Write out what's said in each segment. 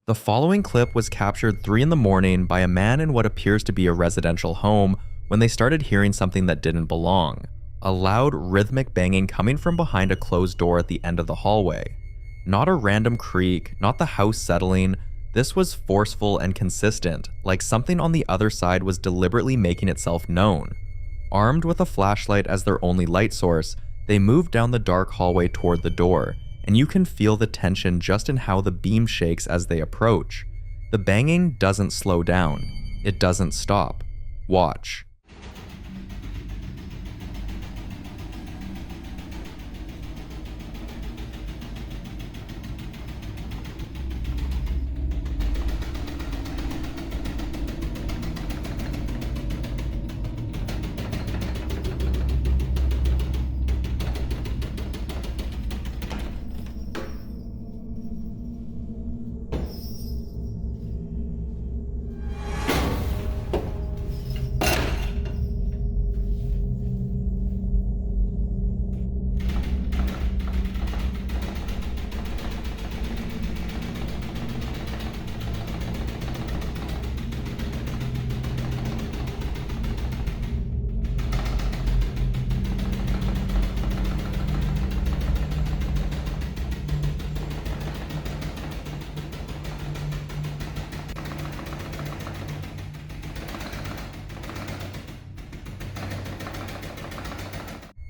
The following clip was captured 3 in the morning by a man in what appears to be a residential home when they started hearing something that didn't belong. A loud, rhythmic banging coming from behind a closed door at the end of the hallway. Not a random creak, not the house settling. This was forceful and consistent, like something on the other side was deliberately making itself known. Armed with a flashlight as their only light source, they moved down the dark hallway toward the door, and you can feel the tension just in how the beam shakes as they approach. The banging doesn't slow down. It doesn't stop. Watch.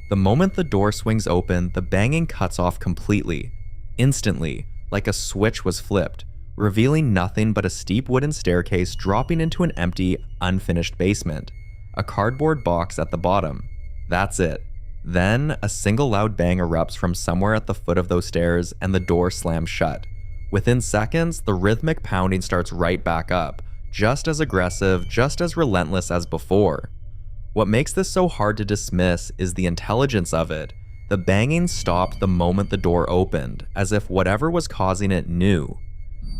The moment the door swings open, the banging cuts off completely. Instantly, like a switch was flipped, revealing nothing but a steep wooden staircase dropping into an empty, unfinished basement. A cardboard box at the bottom. That's it. Then, a single loud bang erupts from somewhere at the foot of those stairs and the door slams shut. Within seconds, the rhythmic pounding starts right back up, just as aggressive, just as relentless as before. What makes this so hard to dismiss is the intelligence of it. The banging stopped the moment the door opened, as if whatever was causing it knew.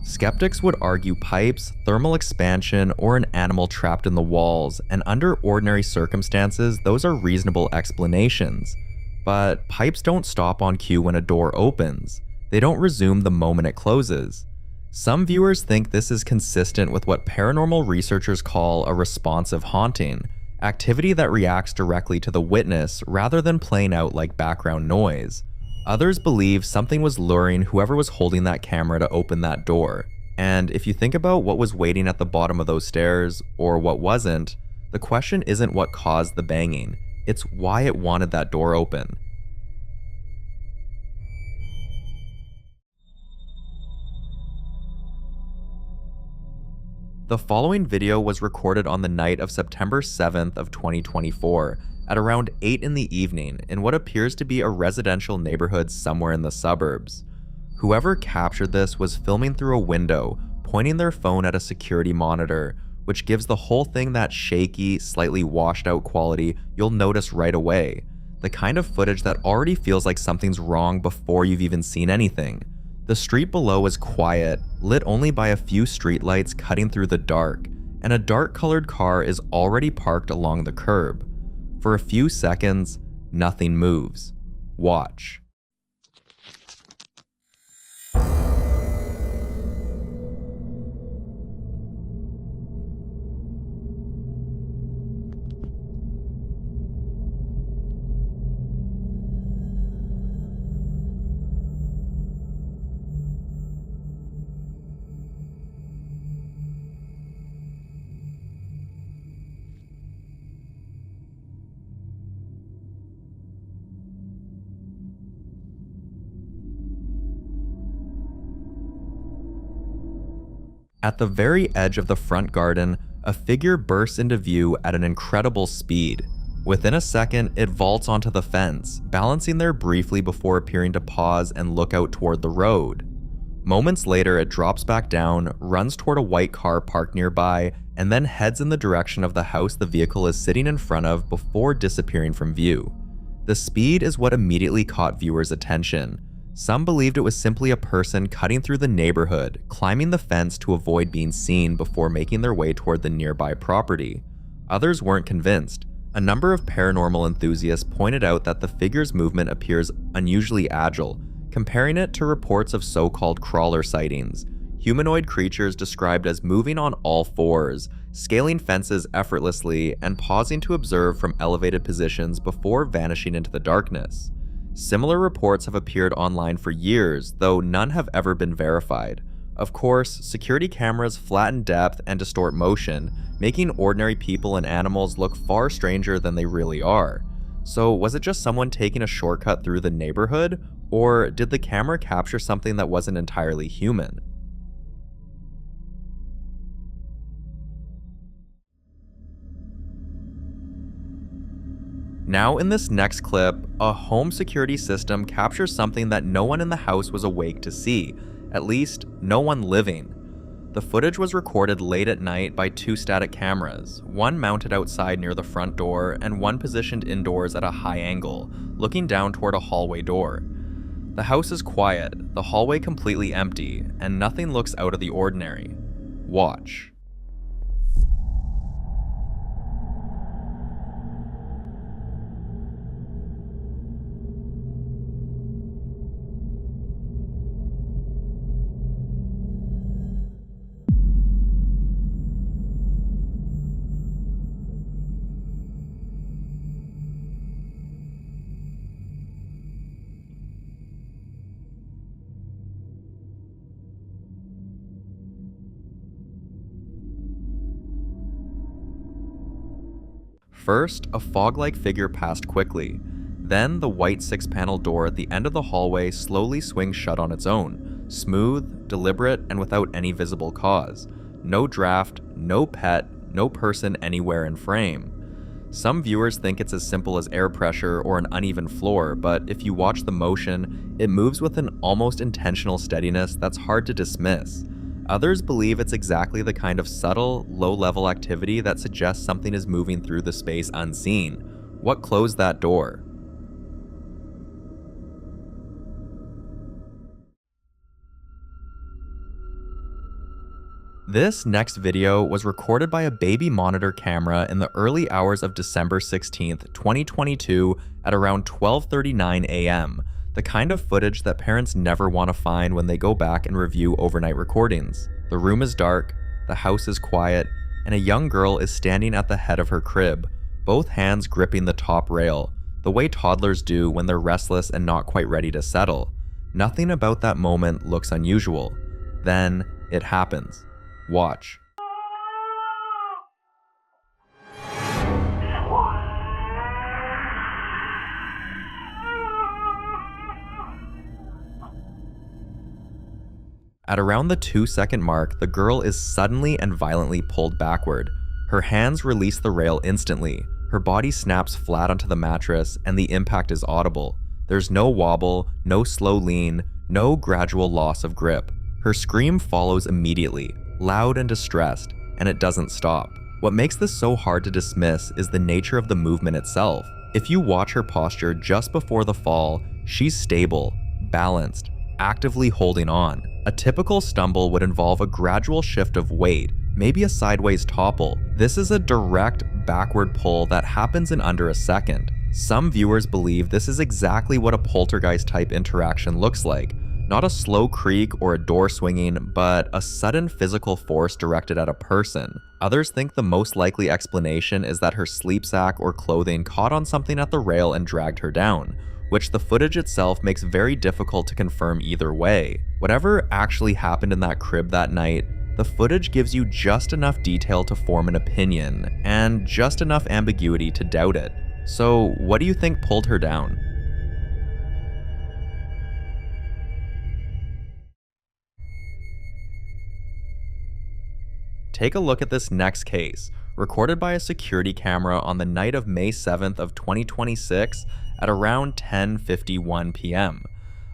Skeptics would argue pipes, thermal expansion, or an animal trapped in the walls, and under ordinary circumstances, those are reasonable explanations. But pipes don't stop on cue when a door opens. They don't resume the moment it closes. Some viewers think this is consistent with what paranormal researchers call a responsive haunting, activity that reacts directly to the witness rather than playing out like background noise. Others believe something was luring whoever was holding that camera to open that door. And if you think about what was waiting at the bottom of those stairs, or what wasn't, the question isn't what caused the banging, it's why it wanted that door open. The following video was recorded on the night of September 7th of 2024 at around 8 in the evening in what appears to be a residential neighborhood somewhere in the suburbs. Whoever captured this was filming through a window, pointing their phone at a security monitor, which gives the whole thing that shaky, slightly washed out quality you'll notice right away. The kind of footage that already feels like something's wrong before you've even seen anything. The street below is quiet, lit only by a few streetlights cutting through the dark, and a dark-colored car is already parked along the curb. For a few seconds, nothing moves. Watch. At the very edge of the front garden, a figure bursts into view at an incredible speed. Within a second, it vaults onto the fence, balancing there briefly before appearing to pause and look out toward the road. Moments later, it drops back down, runs toward a white car parked nearby, and then heads in the direction of the house the vehicle is sitting in front of before disappearing from view. The speed is what immediately caught viewers' attention. Some believed it was simply a person cutting through the neighborhood, climbing the fence to avoid being seen before making their way toward the nearby property. Others weren't convinced. A number of paranormal enthusiasts pointed out that the figure's movement appears unusually agile, comparing it to reports of so-called crawler sightings, humanoid creatures described as moving on all fours, scaling fences effortlessly, and pausing to observe from elevated positions before vanishing into the darkness. Similar reports have appeared online for years, though none have ever been verified. Of course, security cameras flatten depth and distort motion, making ordinary people and animals look far stranger than they really are. So was it just someone taking a shortcut through the neighborhood, or did the camera capture something that wasn't entirely human? Now in this next clip, a home security system captures something that no one in the house was awake to see, at least no one living. The footage was recorded late at night by two static cameras, one mounted outside near the front door and one positioned indoors at a high angle, looking down toward a hallway door. The house is quiet, the hallway completely empty, and nothing looks out of the ordinary. Watch. First, a fog-like figure passed quickly. Then, the white six-panel door at the end of the hallway slowly swings shut on its own, smooth, deliberate, and without any visible cause. No draft, no pet, no person anywhere in frame. Some viewers think it's as simple as air pressure or an uneven floor, but if you watch the motion, it moves with an almost intentional steadiness that's hard to dismiss. Others believe it's exactly the kind of subtle, low-level activity that suggests something is moving through the space unseen. What closed that door? This next video was recorded by a baby monitor camera in the early hours of December 16th, 2022 at around 12:39 a.m., the kind of footage that parents never want to find when they go back and review overnight recordings. The room is dark, the house is quiet, and a young girl is standing at the head of her crib, both hands gripping the top rail, the way toddlers do when they're restless and not quite ready to settle. Nothing about that moment looks unusual. Then, it happens. Watch. At around the 2-second mark, the girl is suddenly and violently pulled backward. Her hands release the rail instantly. Her body snaps flat onto the mattress, and the impact is audible. There's no wobble, no slow lean, no gradual loss of grip. Her scream follows immediately, loud and distressed, and it doesn't stop. What makes this so hard to dismiss is the nature of the movement itself. If you watch her posture just before the fall, she's stable, balanced, actively holding on. A typical stumble would involve a gradual shift of weight, maybe a sideways topple. This is a direct backward pull that happens in under a second. Some viewers believe this is exactly what a poltergeist type interaction looks like. Not a slow creak or a door swinging, but a sudden physical force directed at a person. Others think the most likely explanation is that her sleep sack or clothing caught on something at the rail and dragged her down, which the footage itself makes very difficult to confirm either way. Whatever actually happened in that crib that night, the footage gives you just enough detail to form an opinion, and just enough ambiguity to doubt it. So, what do you think pulled her down? Take a look at this next case, recorded by a security camera on the night of May 7th of 2026 at around 10:51 p.m.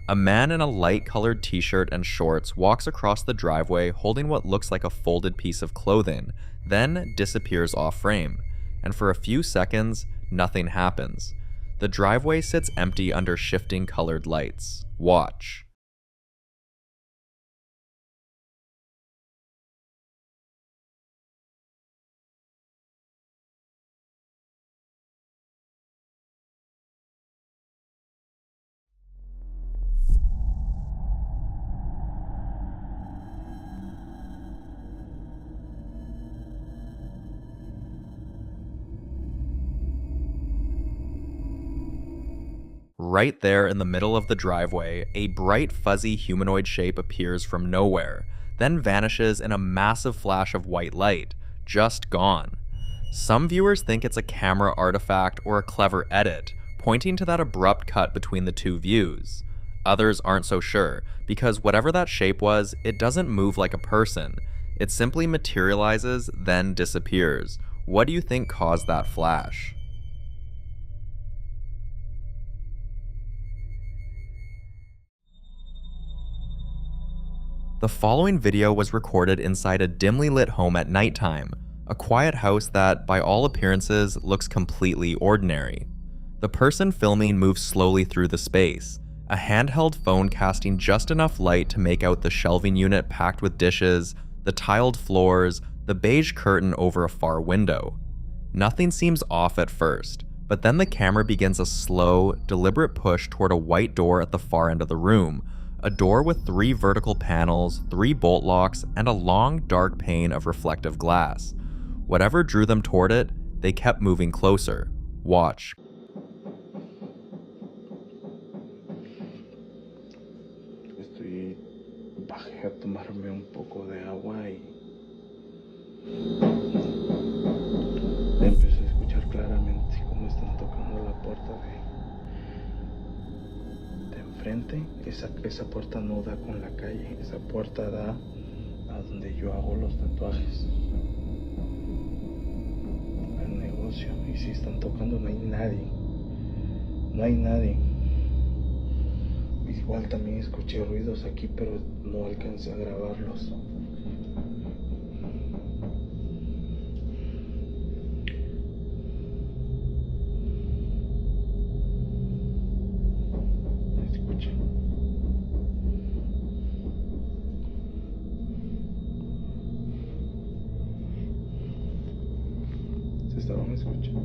A man in a light-colored t-shirt and shorts walks across the driveway holding what looks like a folded piece of clothing, then disappears off-frame. And for a few seconds, nothing happens. The driveway sits empty under shifting colored lights. Watch. Right there in the middle of the driveway, a bright fuzzy humanoid shape appears from nowhere, then vanishes in a massive flash of white light, just gone. Some viewers think it's a camera artifact or a clever edit, pointing to that abrupt cut between the two views. Others aren't so sure, because whatever that shape was, it doesn't move like a person. It simply materializes, then disappears. What do you think caused that flash? The following video was recorded inside a dimly lit home at nighttime, a quiet house that, by all appearances, looks completely ordinary. The person filming moves slowly through the space, a handheld phone casting just enough light to make out the shelving unit packed with dishes, the tiled floors, the beige curtain over a far window. Nothing seems off at first, but then the camera begins a slow, deliberate push toward a white door at the far end of the room, a door with 3 vertical panels, 3 bolt locks, and a long, dark pane of reflective glass. Whatever drew them toward it, they kept moving closer. Watch. Bajé a tomarme un poco de agua y empecé a escuchar claramente cómo están tocando la puerta de enfrente. Esa puerta no da con la calle, esa puerta da a donde yo hago los tatuajes, al negocio. Y si están tocando, no hay nadie. Igual también escuché ruidos aquí, pero no alcancé a grabarlos. Escucha. Se estaban escuchando.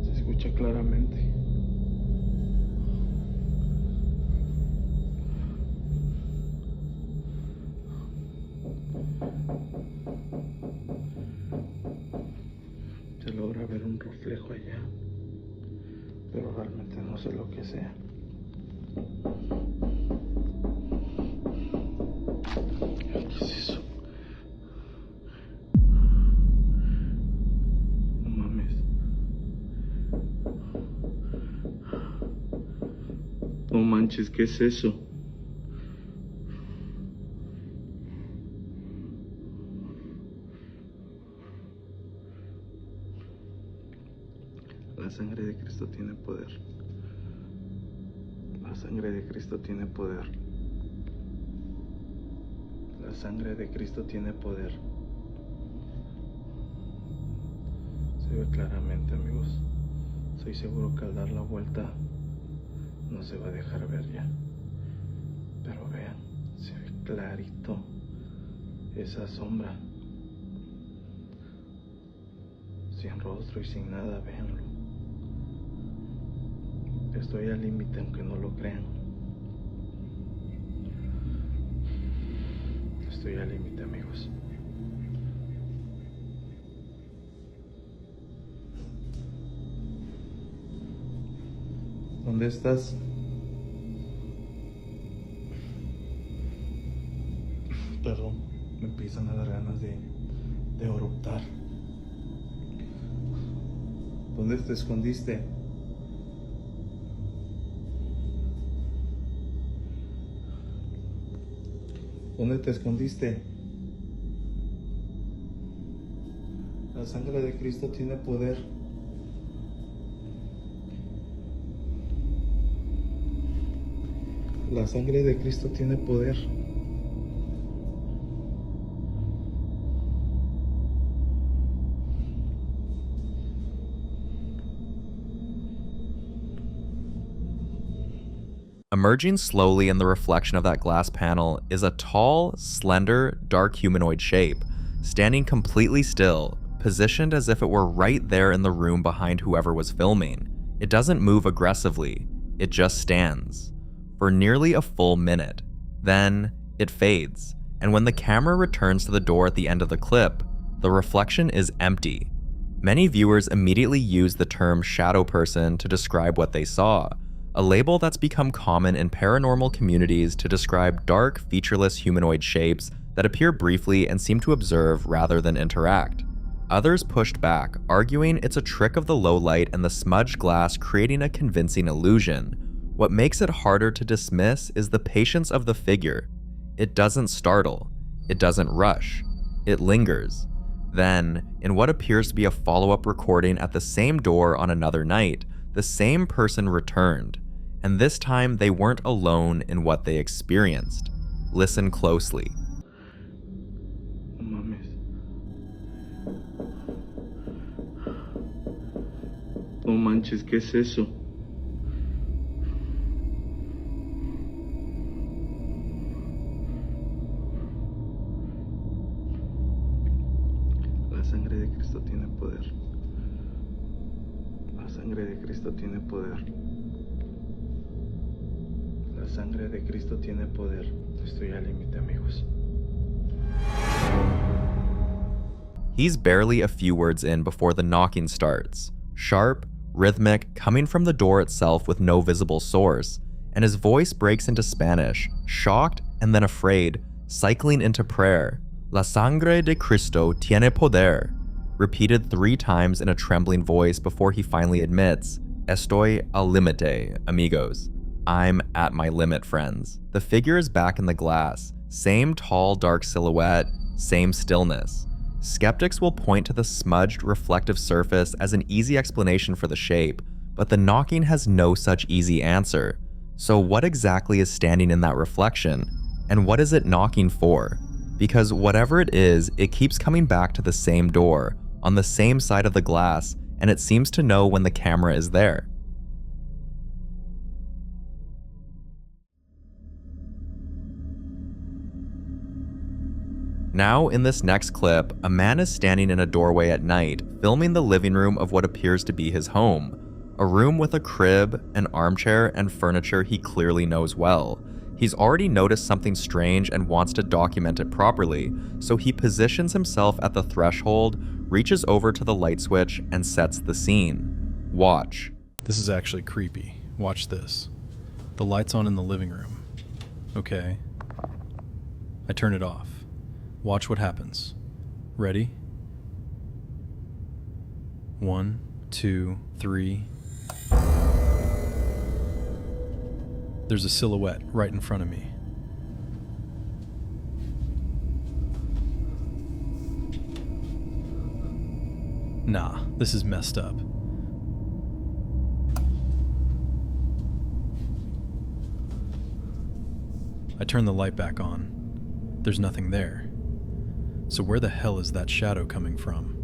Se escucha claramente. Se logra ver un reflejo allá, pero realmente no sé lo que sea. ¿Qué es eso? No mames. No manches, ¿qué es eso? La sangre de Cristo tiene poder. La sangre de Cristo tiene poder. La sangre de Cristo tiene poder. Se ve claramente, amigos. Estoy seguro que al dar la vuelta no se va a dejar ver ya. Pero vean, se ve clarito esa sombra. Sin rostro y sin nada, véanlo. Estoy al límite, aunque no lo crean. Estoy al límite, amigos. ¿Dónde estás? Perdón, me empiezan a dar ganas de eructar. ¿Dónde te escondiste? ¿Dónde te escondiste? La sangre de Cristo tiene poder. La sangre de Cristo tiene poder. Emerging slowly in the reflection of that glass panel is a tall, slender, dark humanoid shape, standing completely still, positioned as if it were right there in the room behind whoever was filming. It doesn't move aggressively, it just stands. For nearly a full minute. Then, it fades, and when the camera returns to the door at the end of the clip, the reflection is empty. Many viewers immediately use the term shadow person to describe what they saw, a label that's become common in paranormal communities to describe dark, featureless humanoid shapes that appear briefly and seem to observe rather than interact. Others pushed back, arguing it's a trick of the low light and the smudged glass creating a convincing illusion. What makes it harder to dismiss is the patience of the figure. It doesn't startle. It doesn't rush. It lingers. Then, in what appears to be a follow-up recording at the same door on another night, the same person returned, and this time they weren't alone in what they experienced. Listen closely. No mames. No manches, ¿qué es eso? La sangre de Cristo tiene poder. La sangre de Cristo tiene poder. La sangre de Cristo tiene poder. Estoy al límite, amigos. He's barely a few words in before the knocking starts. Sharp, rhythmic, coming from the door itself with no visible source, and his voice breaks into Spanish, shocked and then afraid, cycling into prayer. La sangre de Cristo tiene poder, repeated 3 times in a trembling voice before he finally admits, Estoy al límite, amigos. I'm at my limit, friends. The figure is back in the glass, same tall, dark silhouette, same stillness. Skeptics will point to the smudged, reflective surface as an easy explanation for the shape, but the knocking has no such easy answer. So what exactly is standing in that reflection? And what is it knocking for? Because whatever it is, it keeps coming back to the same door, on the same side of the glass, and it seems to know when the camera is there. Now, in this next clip, a man is standing in a doorway at night, filming the living room of what appears to be his home. A room with a crib, an armchair, and furniture he clearly knows well. He's already noticed something strange and wants to document it properly, so he positions himself at the threshold, reaches over to the light switch, and sets the scene. Watch. This is actually creepy. Watch this. The light's on in the living room. Okay. I turn it off. Watch what happens. Ready? 1, 2, 3. There's a silhouette right in front of me. Nah, this is messed up. I turn the light back on. There's nothing there. So where the hell is that shadow coming from?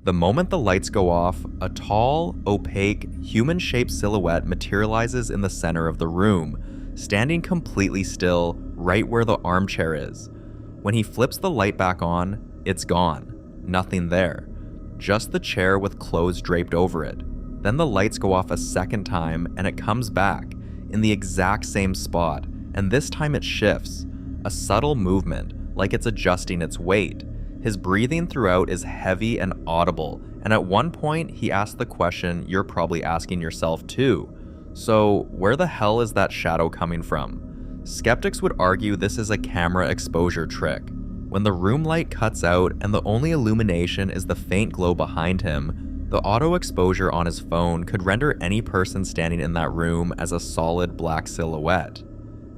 The moment the lights go off, a tall, opaque, human-shaped silhouette materializes in the center of the room, standing completely still right where the armchair is. When he flips the light back on, it's gone. Nothing there. Just the chair with clothes draped over it. Then the lights go off a second time and it comes back, in the exact same spot, and this time it shifts. A subtle movement, like it's adjusting its weight. His breathing throughout is heavy and audible, and at one point he asks the question you're probably asking yourself too. So where the hell is that shadow coming from? Skeptics would argue this is a camera exposure trick. When the room light cuts out and the only illumination is the faint glow behind him, the auto exposure on his phone could render any person standing in that room as a solid black silhouette.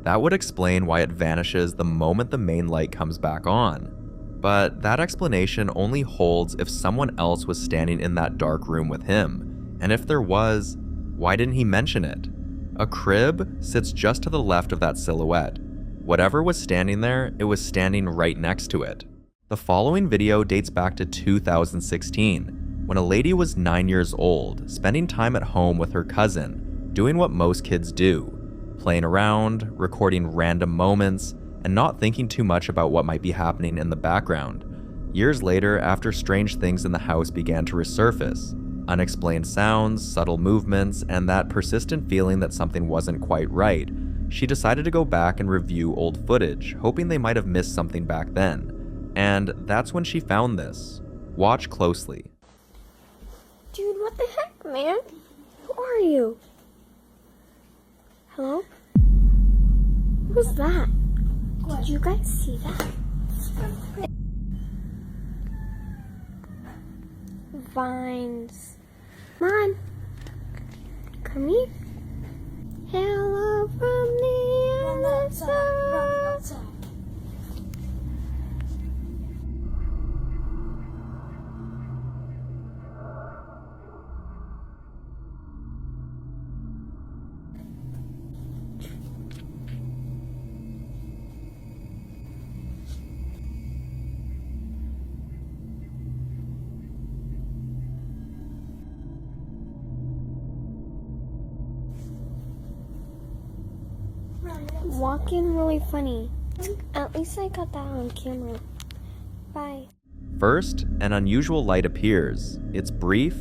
That would explain why it vanishes the moment the main light comes back on. But that explanation only holds if someone else was standing in that dark room with him. And if there was, why didn't he mention it? A crib sits just to the left of that silhouette. Whatever was standing there, it was standing right next to it. The following video dates back to 2016, when a lady was 9 years old, spending time at home with her cousin, doing what most kids do, playing around, recording random moments, and not thinking too much about what might be happening in the background. Years later, after strange things in the house began to resurface, Unexplained sounds, subtle movements, and that persistent feeling that something wasn't quite right, she decided to go back and review old footage, hoping they might have missed something back then. And that's when she found this. Watch closely. Dude, what the heck, man? Who are you? Hello? What was that? Did you guys see that? Vines. Come on. Come here. Hello from the other side. Walking really funny. At least I got that on camera. Bye. First, an unusual light appears. It's brief,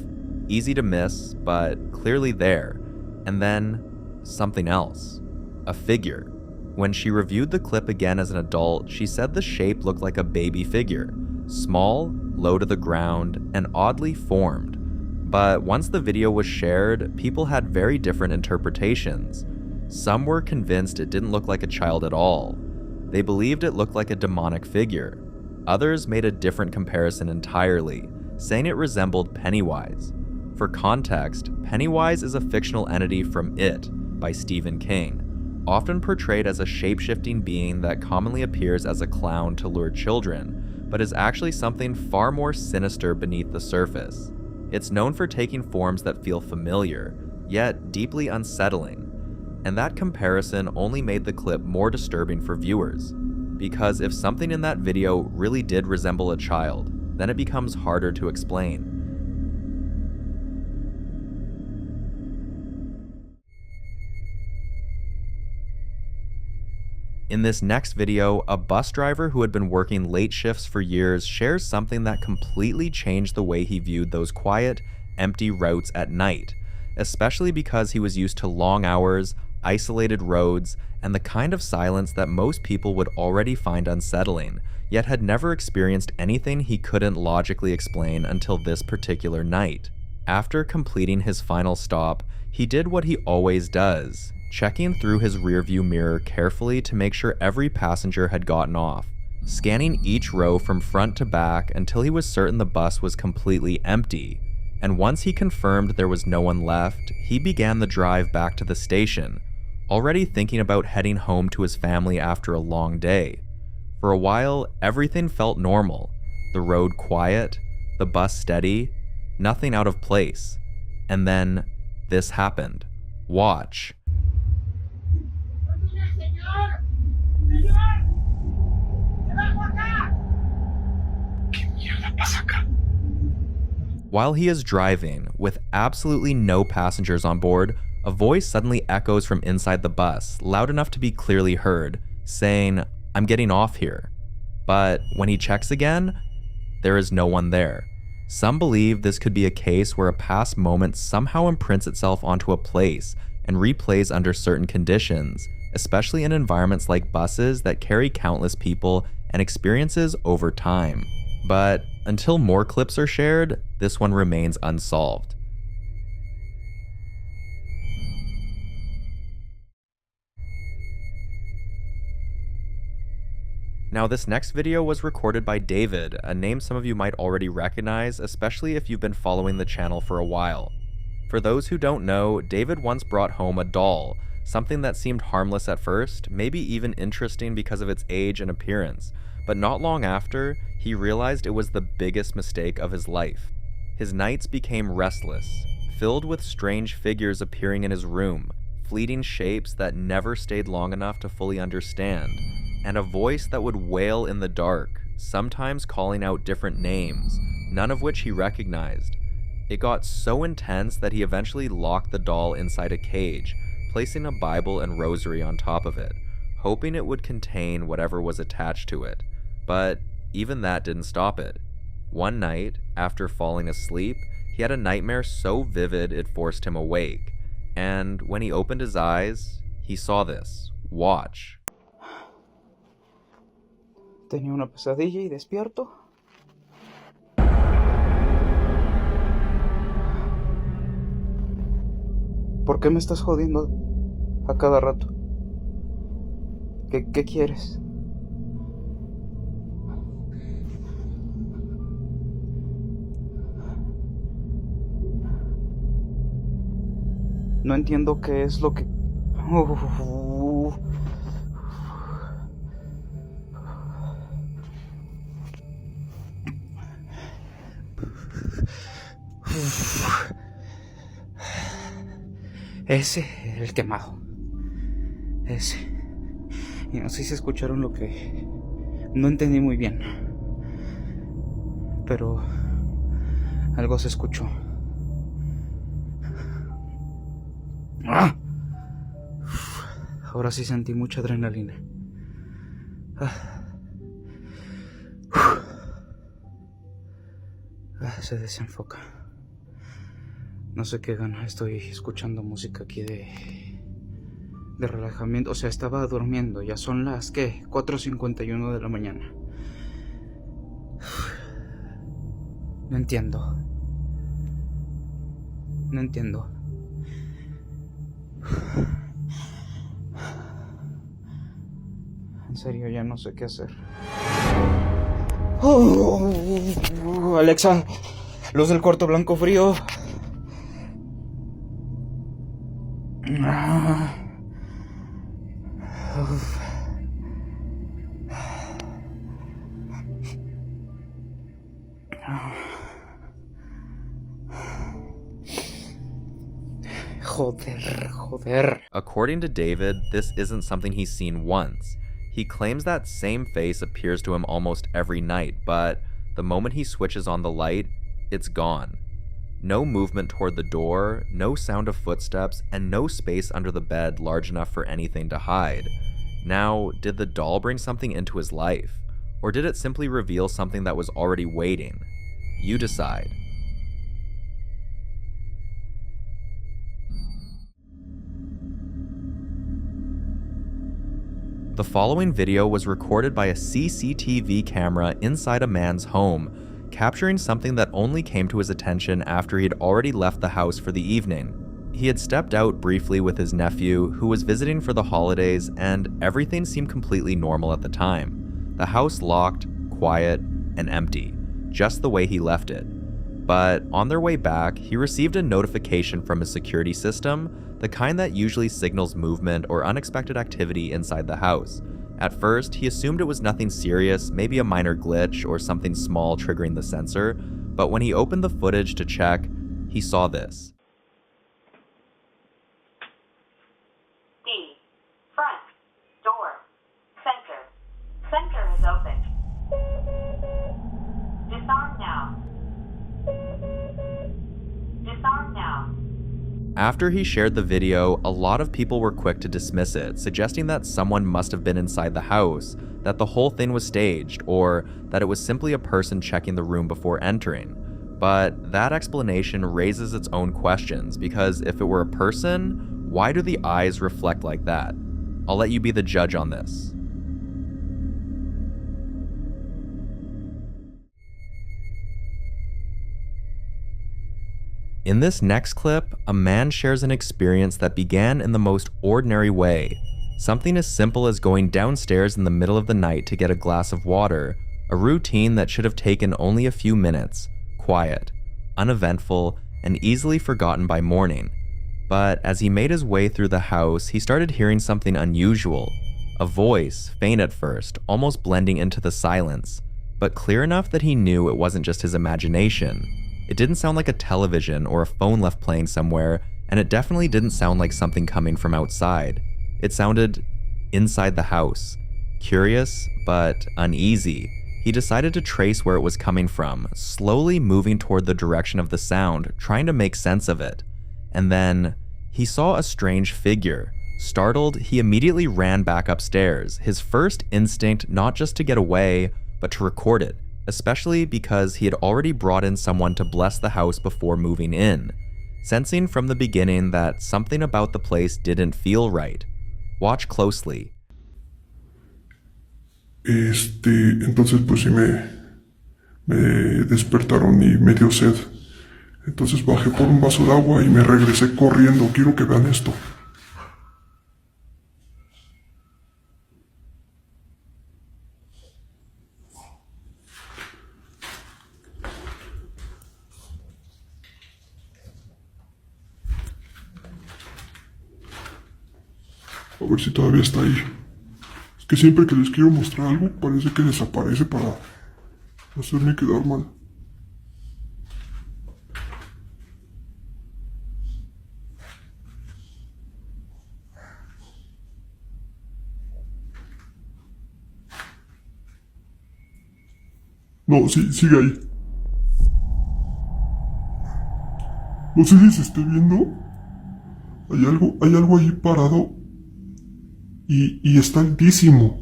easy to miss, but clearly there. And then, something else. A figure. When she reviewed the clip again as an adult, she said the shape looked like a baby figure. Small, low to the ground, and oddly formed. But once the video was shared, people had very different interpretations. Some were convinced it didn't look like a child at all. They believed it looked like a demonic figure. Others made a different comparison entirely, saying it resembled Pennywise. For context, Pennywise is a fictional entity from It by Stephen King, often portrayed as a shape-shifting being that commonly appears as a clown to lure children, but is actually something far more sinister beneath the surface. It's known for taking forms that feel familiar, yet deeply unsettling. And that comparison only made the clip more disturbing for viewers, because if something in that video really did resemble a child, then it becomes harder to explain. In this next video, a bus driver who had been working late shifts for years shares something that completely changed the way he viewed those quiet, empty routes at night, especially because he was used to long hours, isolated roads, and the kind of silence that most people would already find unsettling, yet had never experienced anything he couldn't logically explain until this particular night. After completing his final stop, he did what he always does, checking through his rearview mirror carefully to make sure every passenger had gotten off, scanning each row from front to back until he was certain the bus was completely empty. And once he confirmed there was no one left, he began the drive back to the station, already thinking about heading home to his family after a long day. For a while, everything felt normal. The road quiet, the bus steady, nothing out of place. And then, this happened. Watch. While he is driving, with absolutely no passengers on board, a voice suddenly echoes from inside the bus, loud enough to be clearly heard, saying, "I'm getting off here." But when he checks again, there is no one there. Some believe this could be a case where a past moment somehow imprints itself onto a place and replays under certain conditions, especially in environments like buses that carry countless people and experiences over time. But until more clips are shared, this one remains unsolved. Now, this next video was recorded by David, a name some of you might already recognize, especially if you've been following the channel for a while. For those who don't know, David once brought home a doll, something that seemed harmless at first, maybe even interesting because of its age and appearance, but not long after, he realized it was the biggest mistake of his life. His nights became restless, filled with strange figures appearing in his room, fleeting shapes that never stayed long enough to fully understand, and a voice that would wail in the dark, sometimes calling out different names, none of which he recognized. It got so intense that he eventually locked the doll inside a cage, placing a Bible and rosary on top of it, hoping it would contain whatever was attached to it. But even that didn't stop it. One night, after falling asleep, He had a nightmare so vivid it forced him awake, and when he opened his eyes, he saw this. Watch. Tenía una pesadilla y despierto. ¿Por qué me estás jodiendo a cada rato? ¿Qué quieres? No entiendo qué es lo que... Ese, el quemado. Ese. Y no sé si escucharon lo que... No entendí muy bien. Pero... algo se escuchó. ¡Ah! Ahora sí sentí mucha adrenalina. Se desenfoca. No sé qué gana. Estoy escuchando música aquí de relajamiento. O sea, estaba durmiendo. Ya son las, ¿qué? 4:51 de la mañana. No entiendo. No entiendo. En serio, ya no sé qué hacer. Alexa, luz del cuarto blanco frío. Joder. According to David, this isn't something he's seen once. He claims that same face appears to him almost every night, but the moment he switches on the light, it's gone. No movement toward the door, no sound of footsteps, and no space under the bed large enough for anything to hide. Now, did the doll bring something into his life? Or did it simply reveal something that was already waiting? You decide. The following video was recorded by a CCTV camera inside a man's home, capturing something that only came to his attention after he had already left the house for the evening. He had stepped out briefly with his nephew, who was visiting for the holidays, and everything seemed completely normal at the time. The house locked, quiet, and empty, just the way he left it. But on their way back, he received a notification from his security system, the kind that usually signals movement or unexpected activity inside the house. At first, he assumed it was nothing serious, maybe a minor glitch or something small triggering the sensor, but when he opened the footage to check, he saw this. D. Front. Door. Center. Center is open. Disarm now. Disarm now. After he shared the video, a lot of people were quick to dismiss it, suggesting that someone must have been inside the house, that the whole thing was staged, or that it was simply a person checking the room before entering. But that explanation raises its own questions, because if it were a person, why do the eyes reflect like that? I'll let you be the judge on this. In this next clip, a man shares an experience that began in the most ordinary way. Something as simple as going downstairs in the middle of the night to get a glass of water, a routine that should have taken only a few minutes, quiet, uneventful, and easily forgotten by morning. But as he made his way through the house, he started hearing something unusual. A voice, faint at first, almost blending into the silence, but clear enough that he knew it wasn't just his imagination. It didn't sound like a television or a phone left playing somewhere, and it definitely didn't sound like something coming from outside. It sounded inside the house. Curious, but uneasy, he decided to trace where it was coming from, slowly moving toward the direction of the sound, trying to make sense of it. And then, he saw a strange figure. Startled, he immediately ran back upstairs, his first instinct not just to get away, but to record it, especially because he had already brought in someone to bless the house before moving in, sensing from the beginning that something about the place didn't feel right. Watch closely. Entonces pues sí me despertaron y me dio sed. Entonces bajé por un vaso de agua y me regresé corriendo. Quiero que vean esto. A ver si todavía está ahí. Es que siempre que les quiero mostrar algo, parece que desaparece para hacerme quedar mal. No, sí, sigue ahí. No sé si se esté viendo. Hay algo ahí parado. Y está altísimo.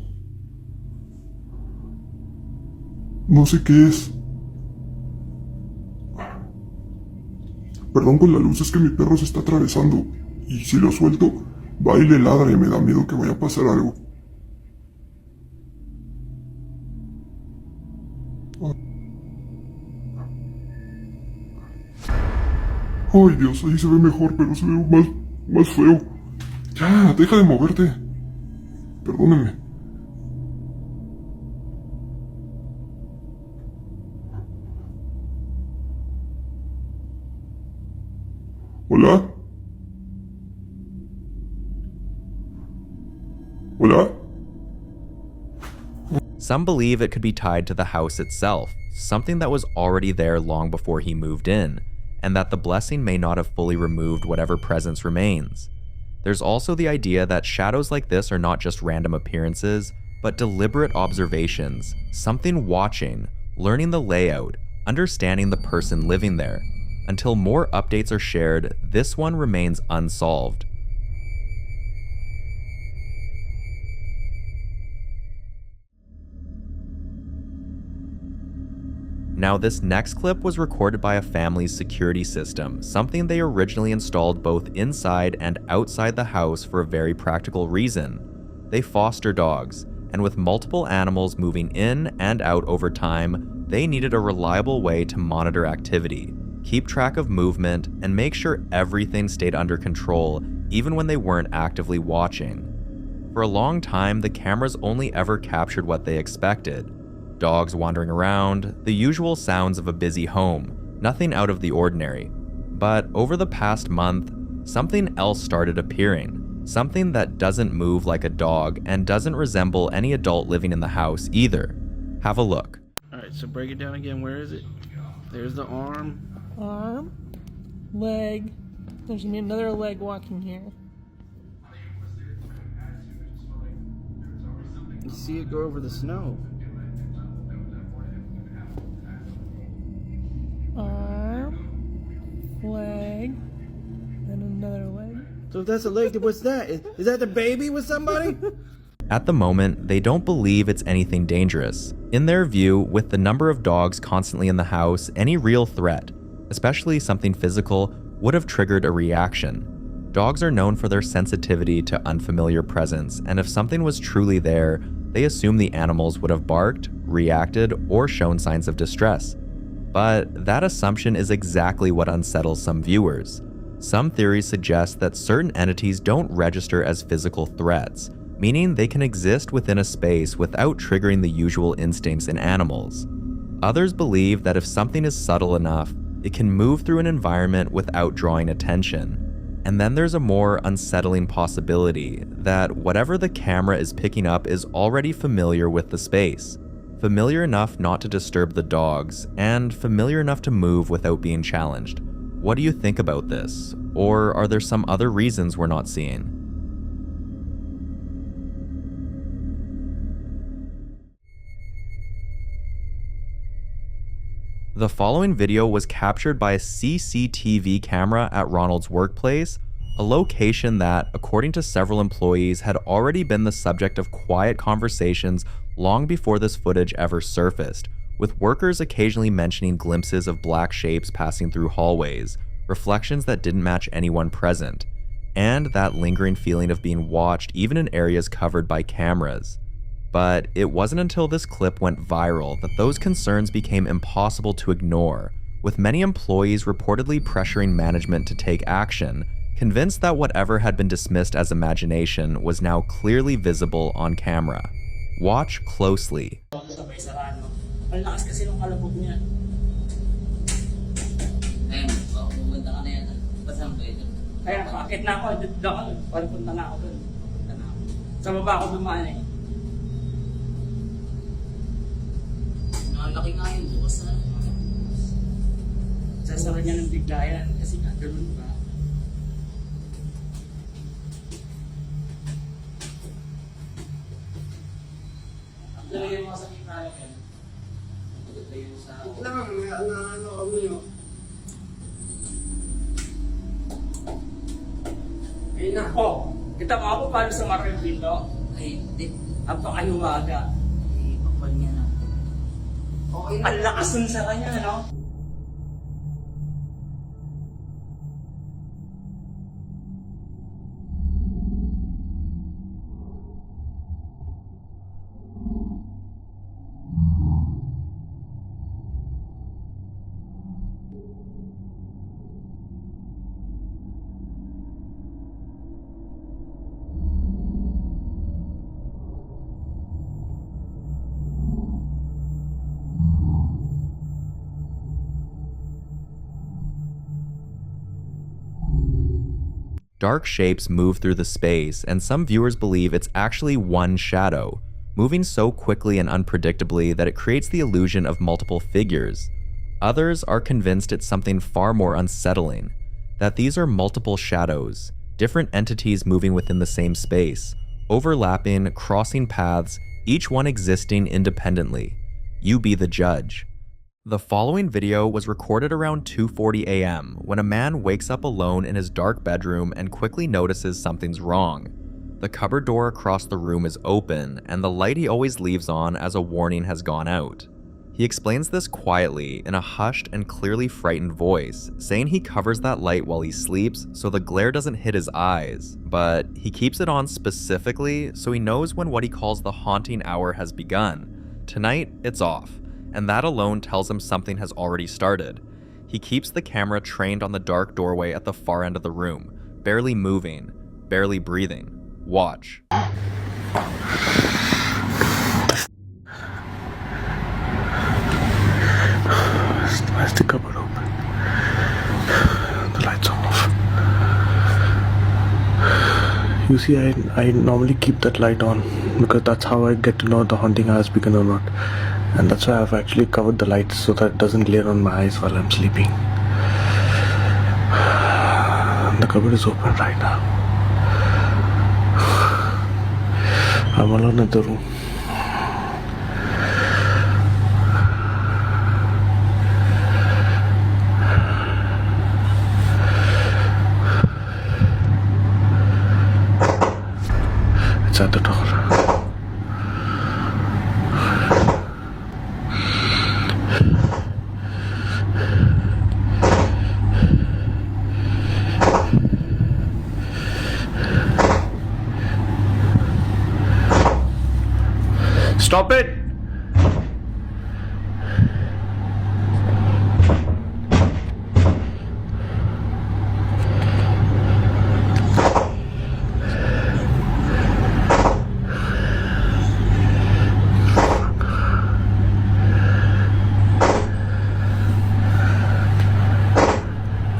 No sé qué es. Perdón con la luz, es que mi perro se está atravesando. Y si lo suelto, va y le ladra y me da miedo que vaya a pasar algo. Ay Dios, ahí se ve mejor, pero se ve más feo. Ya, deja de moverte. Perdónenme. ¿Hola? ¿Hola? Some believe it could be tied to the house itself, something that was already there long before he moved in, and that the blessing may not have fully removed whatever presence remains. There's also the idea that shadows like this are not just random appearances, but deliberate observations, something watching, learning the layout, understanding the person living there. Until more updates are shared, this one remains unsolved. Now, this next clip was recorded by a family's security system, something they originally installed both inside and outside the house for a very practical reason. They foster dogs, and with multiple animals moving in and out over time, they needed a reliable way to monitor activity, keep track of movement, and make sure everything stayed under control, even when they weren't actively watching. For a long time, the cameras only ever captured what they expected. Dogs wandering around, the usual sounds of a busy home, nothing out of the ordinary. But over the past month, something else started appearing, something that doesn't move like a dog and doesn't resemble any adult living in the house either. Have a look. Alright, so break it down again. Where is it? There's the arm. Arm, leg. There's gonna be another leg walking here. You see it go over the snow. Arm, leg, and another leg. So if that's a leg, what's that? Is that the baby with somebody? At the moment, they don't believe it's anything dangerous. In their view, with the number of dogs constantly in the house, any real threat, especially something physical, would have triggered a reaction. Dogs are known for their sensitivity to unfamiliar presence, and if something was truly there, they assume the animals would have barked, reacted, or shown signs of distress. But that assumption is exactly what unsettles some viewers. Some theories suggest that certain entities don't register as physical threats, meaning they can exist within a space without triggering the usual instincts in animals. Others believe that if something is subtle enough, it can move through an environment without drawing attention. And then there's a more unsettling possibility that whatever the camera is picking up is already familiar with the space. Familiar enough not to disturb the dogs, and familiar enough to move without being challenged. What do you think about this? Or are there some other reasons we're not seeing? The following video was captured by a CCTV camera at Ronald's workplace, a location that, according to several employees, had already been the subject of quiet conversations long before this footage ever surfaced, with workers occasionally mentioning glimpses of black shapes passing through hallways, reflections that didn't match anyone present, and that lingering feeling of being watched even in areas covered by cameras. But it wasn't until this clip went viral that those concerns became impossible to ignore, with many employees reportedly pressuring management to take action, convinced that whatever had been dismissed as imagination was now clearly visible on camera. Watch closely. Ang lakas kasi nung kalabog niya. Ayun, maganda ka na yan. Basang ba yun? Kaya, paakit na ako. Dito ako. Punta na ako dun. Sa baba ako dumaan eh. Nakalaki nga yun. Bukas na. Sasara niya ng bigla yan. Kasi nga, ganun ba? Ang dala yung mga sakit na yan. Ayun na. Oh, kita mo ako paano sa Marvel Pinto? Ay, hindi. Ang pakayumaga. Ay, pakpal niya na. Okay na. Ang lakas nun sa kanya, no? Dark shapes move through the space, and some viewers believe it's actually one shadow, moving so quickly and unpredictably that it creates the illusion of multiple figures. Others are convinced it's something far more unsettling, that these are multiple shadows, different entities moving within the same space, overlapping, crossing paths, each one existing independently. You be the judge. The following video was recorded around 2:40 a.m. when a man wakes up alone in his dark bedroom and quickly notices something's wrong. The cupboard door across the room is open, and the light he always leaves on as a warning has gone out. He explains this quietly in a hushed and clearly frightened voice, saying he covers that light while he sleeps so the glare doesn't hit his eyes, but he keeps it on specifically so he knows when what he calls the haunting hour has begun. Tonight, it's off, and that alone tells him something has already started. He keeps the camera trained on the dark doorway at the far end of the room, barely moving, barely breathing. Watch. Where's the cupboard open? The lights are off. You see, I normally keep that light on because that's how I get to know the haunting has begun or not. And that's why I've actually covered the lights so that it doesn't glare on my eyes while I'm sleeping. The cupboard is open right now. I'm alone in the room. It's at the door. Stop it!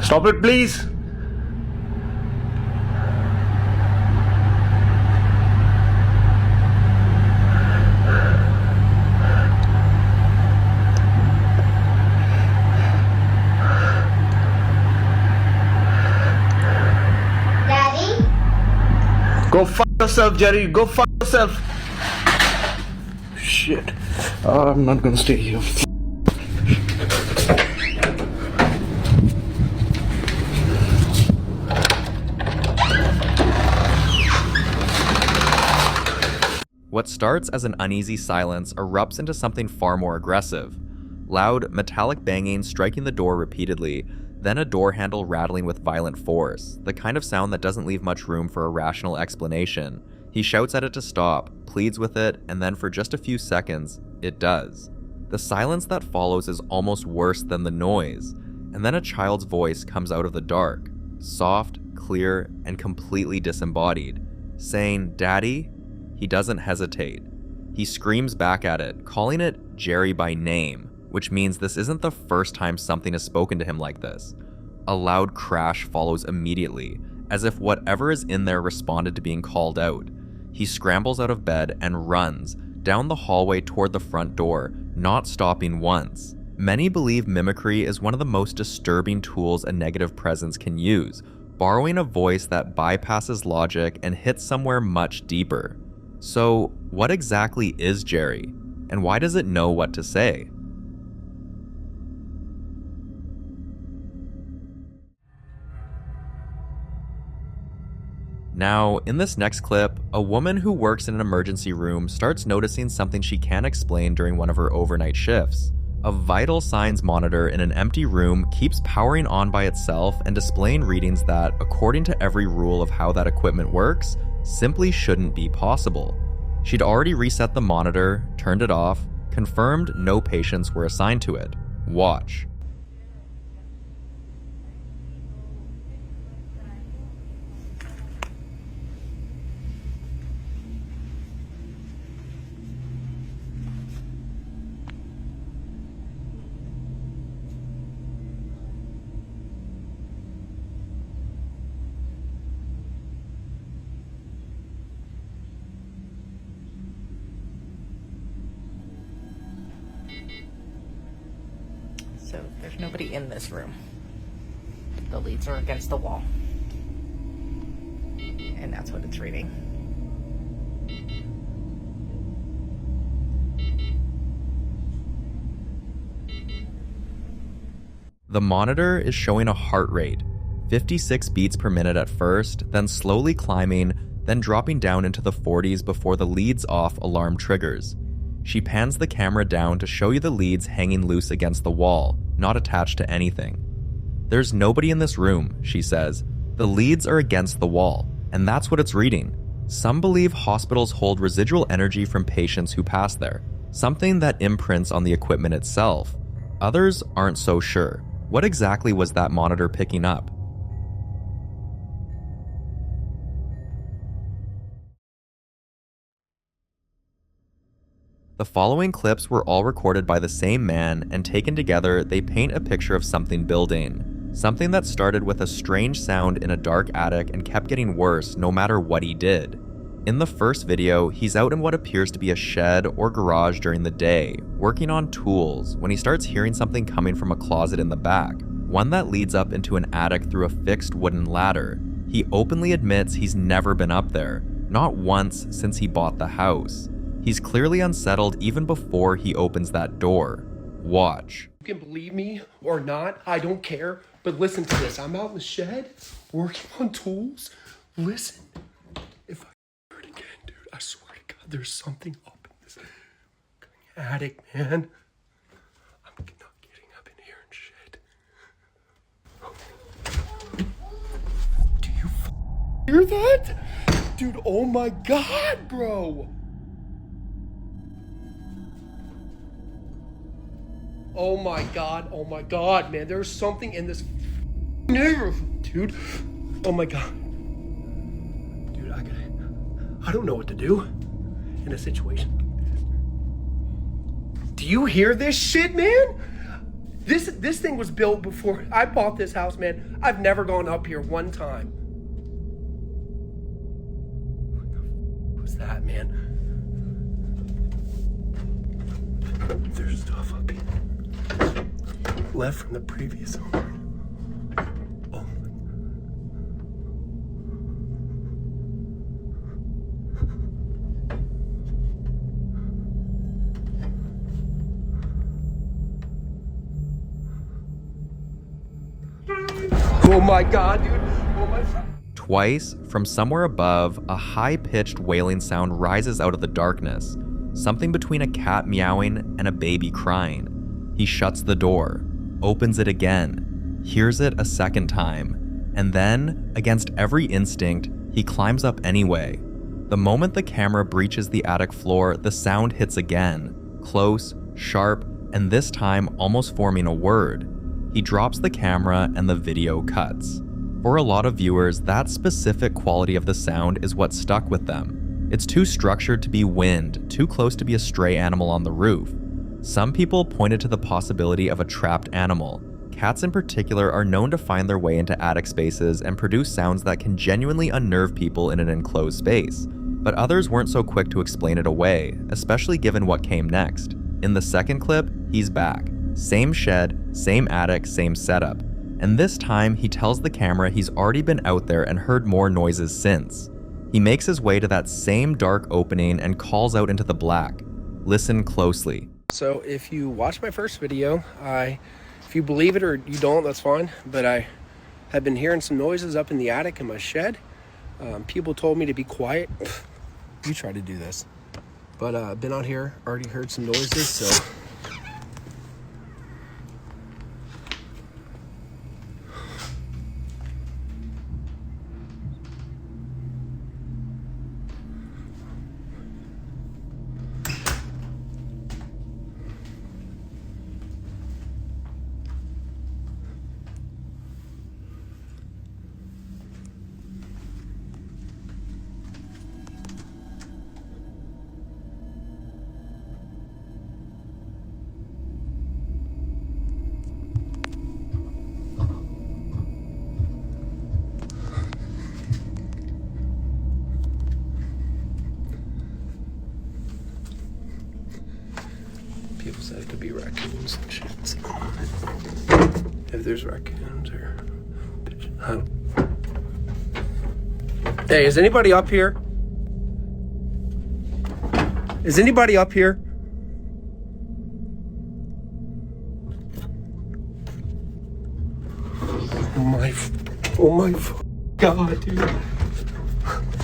Stop it, please! Go fuck yourself, Jerry. Go fuck yourself. Shit. I'm not gonna stay here. What starts as an uneasy silence erupts into something far more aggressive. Loud, metallic banging striking the door repeatedly, then a door handle rattling with violent force, the kind of sound that doesn't leave much room for a rational explanation. He shouts at it to stop, pleads with it, and then for just a few seconds, it does. The silence that follows is almost worse than the noise, and then a child's voice comes out of the dark, soft, clear, and completely disembodied, saying, "Daddy?" He doesn't hesitate. He screams back at it, calling it Jerry by name, which means this isn't the first time something has spoken to him like this. A loud crash follows immediately, as if whatever is in there responded to being called out. He scrambles out of bed and runs down the hallway toward the front door, not stopping once. Many believe mimicry is one of the most disturbing tools a negative presence can use, borrowing a voice that bypasses logic and hits somewhere much deeper. So, what exactly is Jerry, and why does it know what to say? Now, in this next clip, a woman who works in an emergency room starts noticing something she can't explain during one of her overnight shifts. A vital signs monitor in an empty room keeps powering on by itself and displaying readings that, according to every rule of how that equipment works, simply shouldn't be possible. She'd already reset the monitor, turned it off, confirmed no patients were assigned to it. Watch. So there's nobody in this room. The leads are against the wall. And that's what it's reading. The monitor is showing a heart rate, 56 beats per minute at first, then slowly climbing, then dropping down into the 40s before the leads off alarm triggers. She pans the camera down to show you the leads hanging loose against the wall, not attached to anything. "There's nobody in this room," she says. "The leads are against the wall, and that's what it's reading." Some believe hospitals hold residual energy from patients who pass there, something that imprints on the equipment itself. Others aren't so sure. What exactly was that monitor picking up? The following clips were all recorded by the same man, and taken together, they paint a picture of something building. Something that started with a strange sound in a dark attic and kept getting worse no matter what he did. In the first video, he's out in what appears to be a shed or garage during the day, working on tools, when he starts hearing something coming from a closet in the back, one that leads up into an attic through a fixed wooden ladder. He openly admits he's never been up there, not once since he bought the house. He's clearly unsettled even before he opens that door. Watch. You can believe me or not, I don't care, but listen to this. I'm out in the shed, working on tools. Listen, if I hear it again, dude, I swear to God, there's something up in this attic, man. I'm not getting up in here and shit. Do you hear that? Dude, oh my God, bro. Oh my God, man. There's something in this neighborhood, dude. Oh my God. Dude, I don't know what to do in a situation like this. Do you hear this shit, man? This thing was built before I bought this house, man. I've never gone up here one time. What the f was that, man? There's stuff up here. Left from the previous owner. Oh. Oh my God, dude. Oh my. Twice, from somewhere above, a high-pitched wailing sound rises out of the darkness, something between a cat meowing and a baby crying. He shuts the door, opens it again, hears it a second time, and then, against every instinct, he climbs up anyway. The moment the camera breaches the attic floor, the sound hits again, close, sharp, and this time almost forming a word. He drops the camera and the video cuts. For a lot of viewers, that specific quality of the sound is what stuck with them. It's too structured to be wind, too close to be a stray animal on the roof. Some people pointed to the possibility of a trapped animal. Cats in particular are known to find their way into attic spaces and produce sounds that can genuinely unnerve people in an enclosed space. But others weren't so quick to explain it away, especially given what came next. In the second clip, he's back. Same shed, same attic, same setup. And this time, he tells the camera he's already been out there and heard more noises since. He makes his way to that same dark opening and calls out into the black. Listen closely. So if you watch my first video, if you believe it or you don't, that's fine. But I have been hearing some noises up in the attic in my shed. People told me to be quiet. You try to do this. But I've been out here, already heard some noises, so... People said it could be raccoons and shit. If there's raccoons or pigeons. I don't... Hey, is anybody up here? Is anybody up here? Oh my God, dude.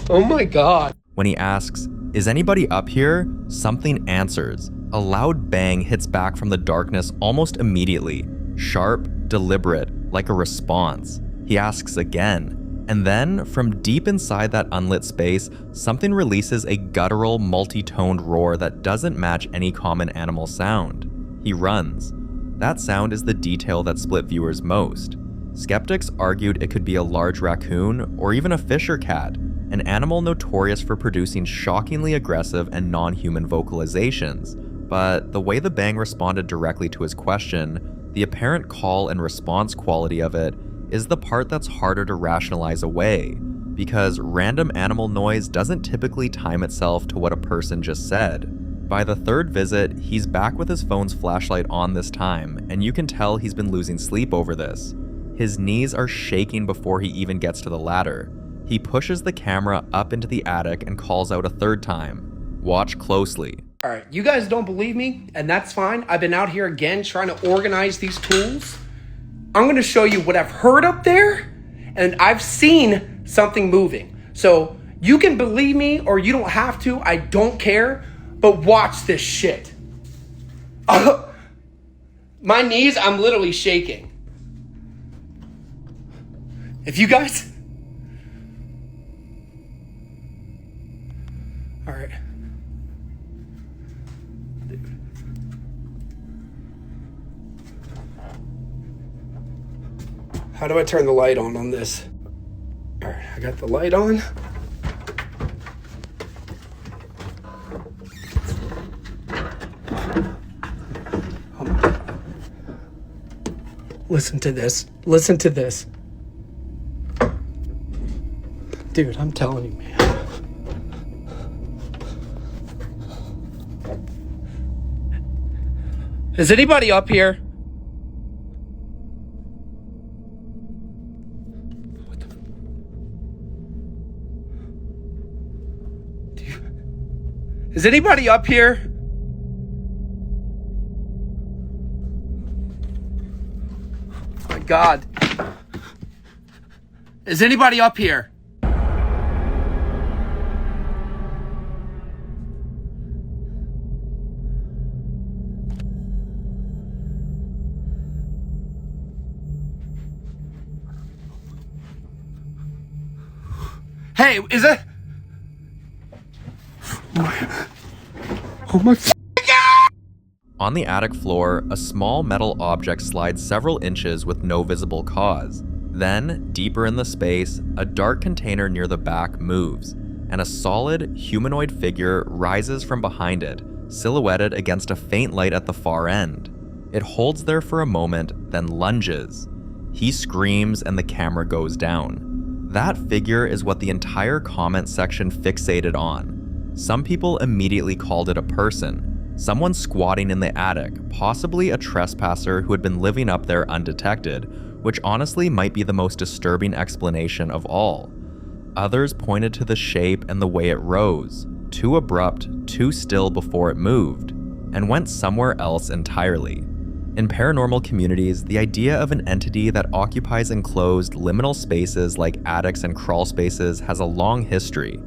Oh my God. When he asks, "Is anybody up here?" something answers. A loud bang hits back from the darkness almost immediately. Sharp, deliberate, like a response. He asks again. And then, from deep inside that unlit space, something releases a guttural, multi-toned roar that doesn't match any common animal sound. He runs. That sound is the detail that split viewers most. Skeptics argued it could be a large raccoon or even a fisher cat, an animal notorious for producing shockingly aggressive and non-human vocalizations. But the way the bang responded directly to his question, the apparent call and response quality of it, is the part that's harder to rationalize away, because random animal noise doesn't typically time itself to what a person just said. By the third visit, he's back with his phone's flashlight on this time, and you can tell he's been losing sleep over this. His knees are shaking before he even gets to the ladder. He pushes the camera up into the attic and calls out a third time. Watch closely. All right, you guys don't believe me, and that's fine. I've been out here again trying to organize these tools. I'm gonna show you what I've heard up there, and I've seen something moving. So you can believe me or you don't have to, I don't care, but watch this shit. My knees, I'm literally shaking. If you guys... All right. How do I turn the light on this? All right, I got the light on. Oh my God. Listen to this. Listen to this. Dude, I'm telling you, man. Is anybody up here? Is anybody up here? Oh my God. Is anybody up here? Hey, is that? Oh my. On the attic floor, a small metal object slides several inches with no visible cause. Then, deeper in the space, a dark container near the back moves, and a solid, humanoid figure rises from behind it, silhouetted against a faint light at the far end. It holds there for a moment, then lunges. He screams and the camera goes down. That figure is what the entire comment section fixated on. Some people immediately called it a person. Someone squatting in the attic, possibly a trespasser who had been living up there undetected, which honestly might be the most disturbing explanation of all. Others pointed to the shape and the way it rose, too abrupt, too still before it moved, and went somewhere else entirely. In paranormal communities, the idea of an entity that occupies enclosed liminal spaces like attics and crawl spaces has a long history.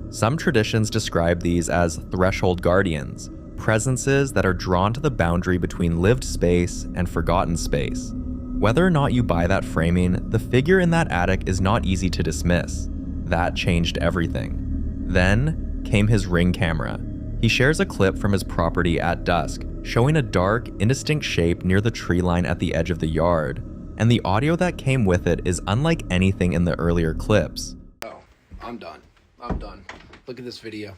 Some traditions describe these as threshold guardians, presences that are drawn to the boundary between lived space and forgotten space. Whether or not you buy that framing, the figure in that attic is not easy to dismiss. That changed everything. Then came his Ring camera. He shares a clip from his property at dusk, showing a dark, indistinct shape near the tree line at the edge of the yard, and the audio that came with it is unlike anything in the earlier clips. Oh, I'm done. I'm done. Look at this video.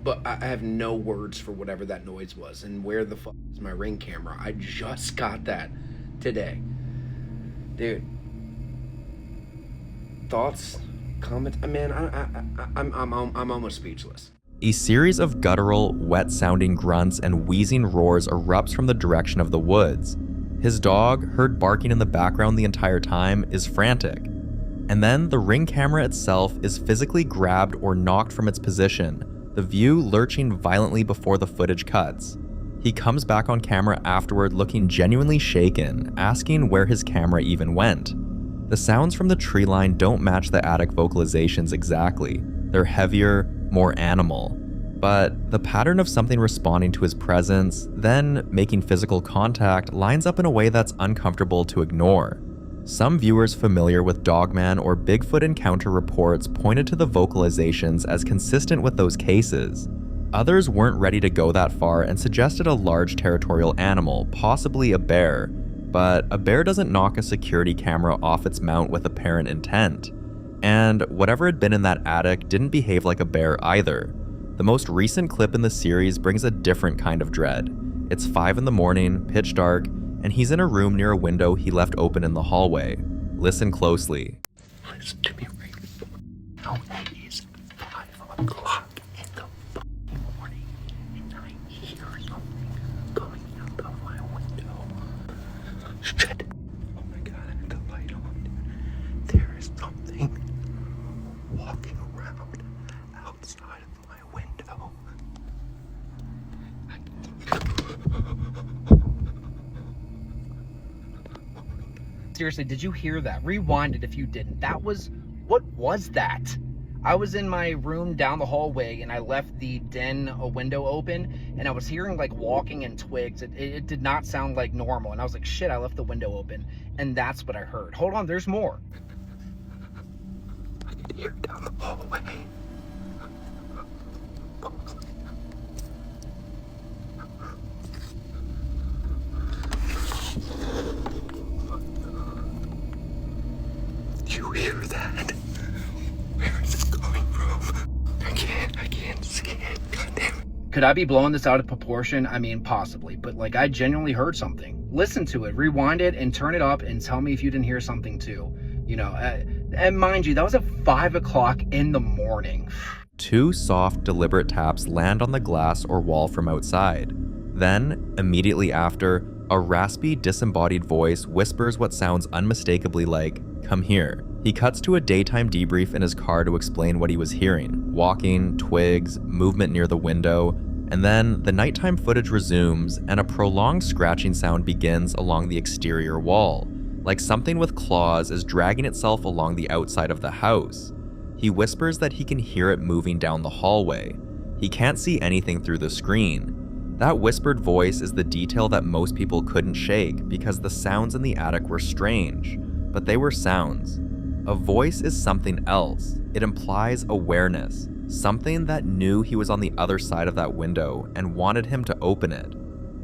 But I have no words for whatever that noise was. And where the fuck is my Ring camera? I just got that today. Dude. Thoughts? Comments? Man, I'm almost speechless. A series of guttural, wet-sounding grunts and wheezing roars erupts from the direction of the woods. His dog, heard barking in the background the entire time, is frantic. And then the Ring camera itself is physically grabbed or knocked from its position, the view lurching violently before the footage cuts. He comes back on camera afterward looking genuinely shaken, asking where his camera even went. The sounds from the tree line don't match the attic vocalizations exactly. They're heavier, more animal. But the pattern of something responding to his presence, then making physical contact, lines up in a way that's uncomfortable to ignore. Some viewers familiar with Dogman or Bigfoot encounter reports pointed to the vocalizations as consistent with those cases. Others weren't ready to go that far and suggested a large territorial animal, possibly a bear. But a bear doesn't knock a security camera off its mount with apparent intent. And whatever had been in that attic didn't behave like a bear either. The most recent clip in the series brings a different kind of dread. It's 5 in the morning, pitch dark, and he's in a room near a window he left open in the hallway. Listen closely. Listen to me right now. It is 5 o'clock in the fucking morning, and I hear something coming out of my window. Shit. Oh my god, I had the light on, dude. There is something walking around outside of my window. Seriously, did you hear that? Rewind it if you didn't. What was that? I was in my room down the hallway and I left the den window open and I was hearing like walking and twigs. It did not sound like normal. And I was like, shit, I left the window open. And that's what I heard. Hold on, there's more. I could hear it down the hallway. You hear that? Where is it coming from? I can't see it. God damn it. Could I be blowing this out of proportion? I mean, possibly, but like I genuinely heard something. Listen to it, rewind it, and turn it up and tell me if you didn't hear something too. You know, and mind you, that was at 5 o'clock in the morning. 2 soft, deliberate taps land on the glass or wall from outside. Then, immediately after, a raspy, disembodied voice whispers what sounds unmistakably like, "Come here." He cuts to a daytime debrief in his car to explain what he was hearing. Walking, twigs, movement near the window, And then the nighttime footage resumes and a prolonged scratching sound begins along the exterior wall, like something with claws is dragging itself along the outside of the house. He whispers that he can hear it moving down the hallway. He can't see anything through the screen. That whispered voice is the detail that most people couldn't shake because the sounds in the attic were strange, but they were sounds. A voice is something else. It implies awareness, something that knew he was on the other side of that window and wanted him to open it.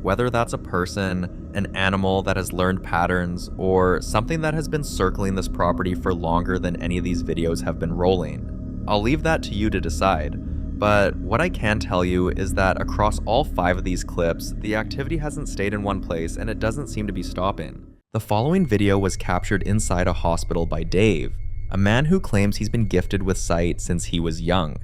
Whether that's a person, an animal that has learned patterns, or something that has been circling this property for longer than any of these videos have been rolling. I'll leave that to you to decide. But what I can tell you is that across all 5 of these clips, the activity hasn't stayed in one place and it doesn't seem to be stopping. The following video was captured inside a hospital by Dave, a man who claims he's been gifted with sight since he was young.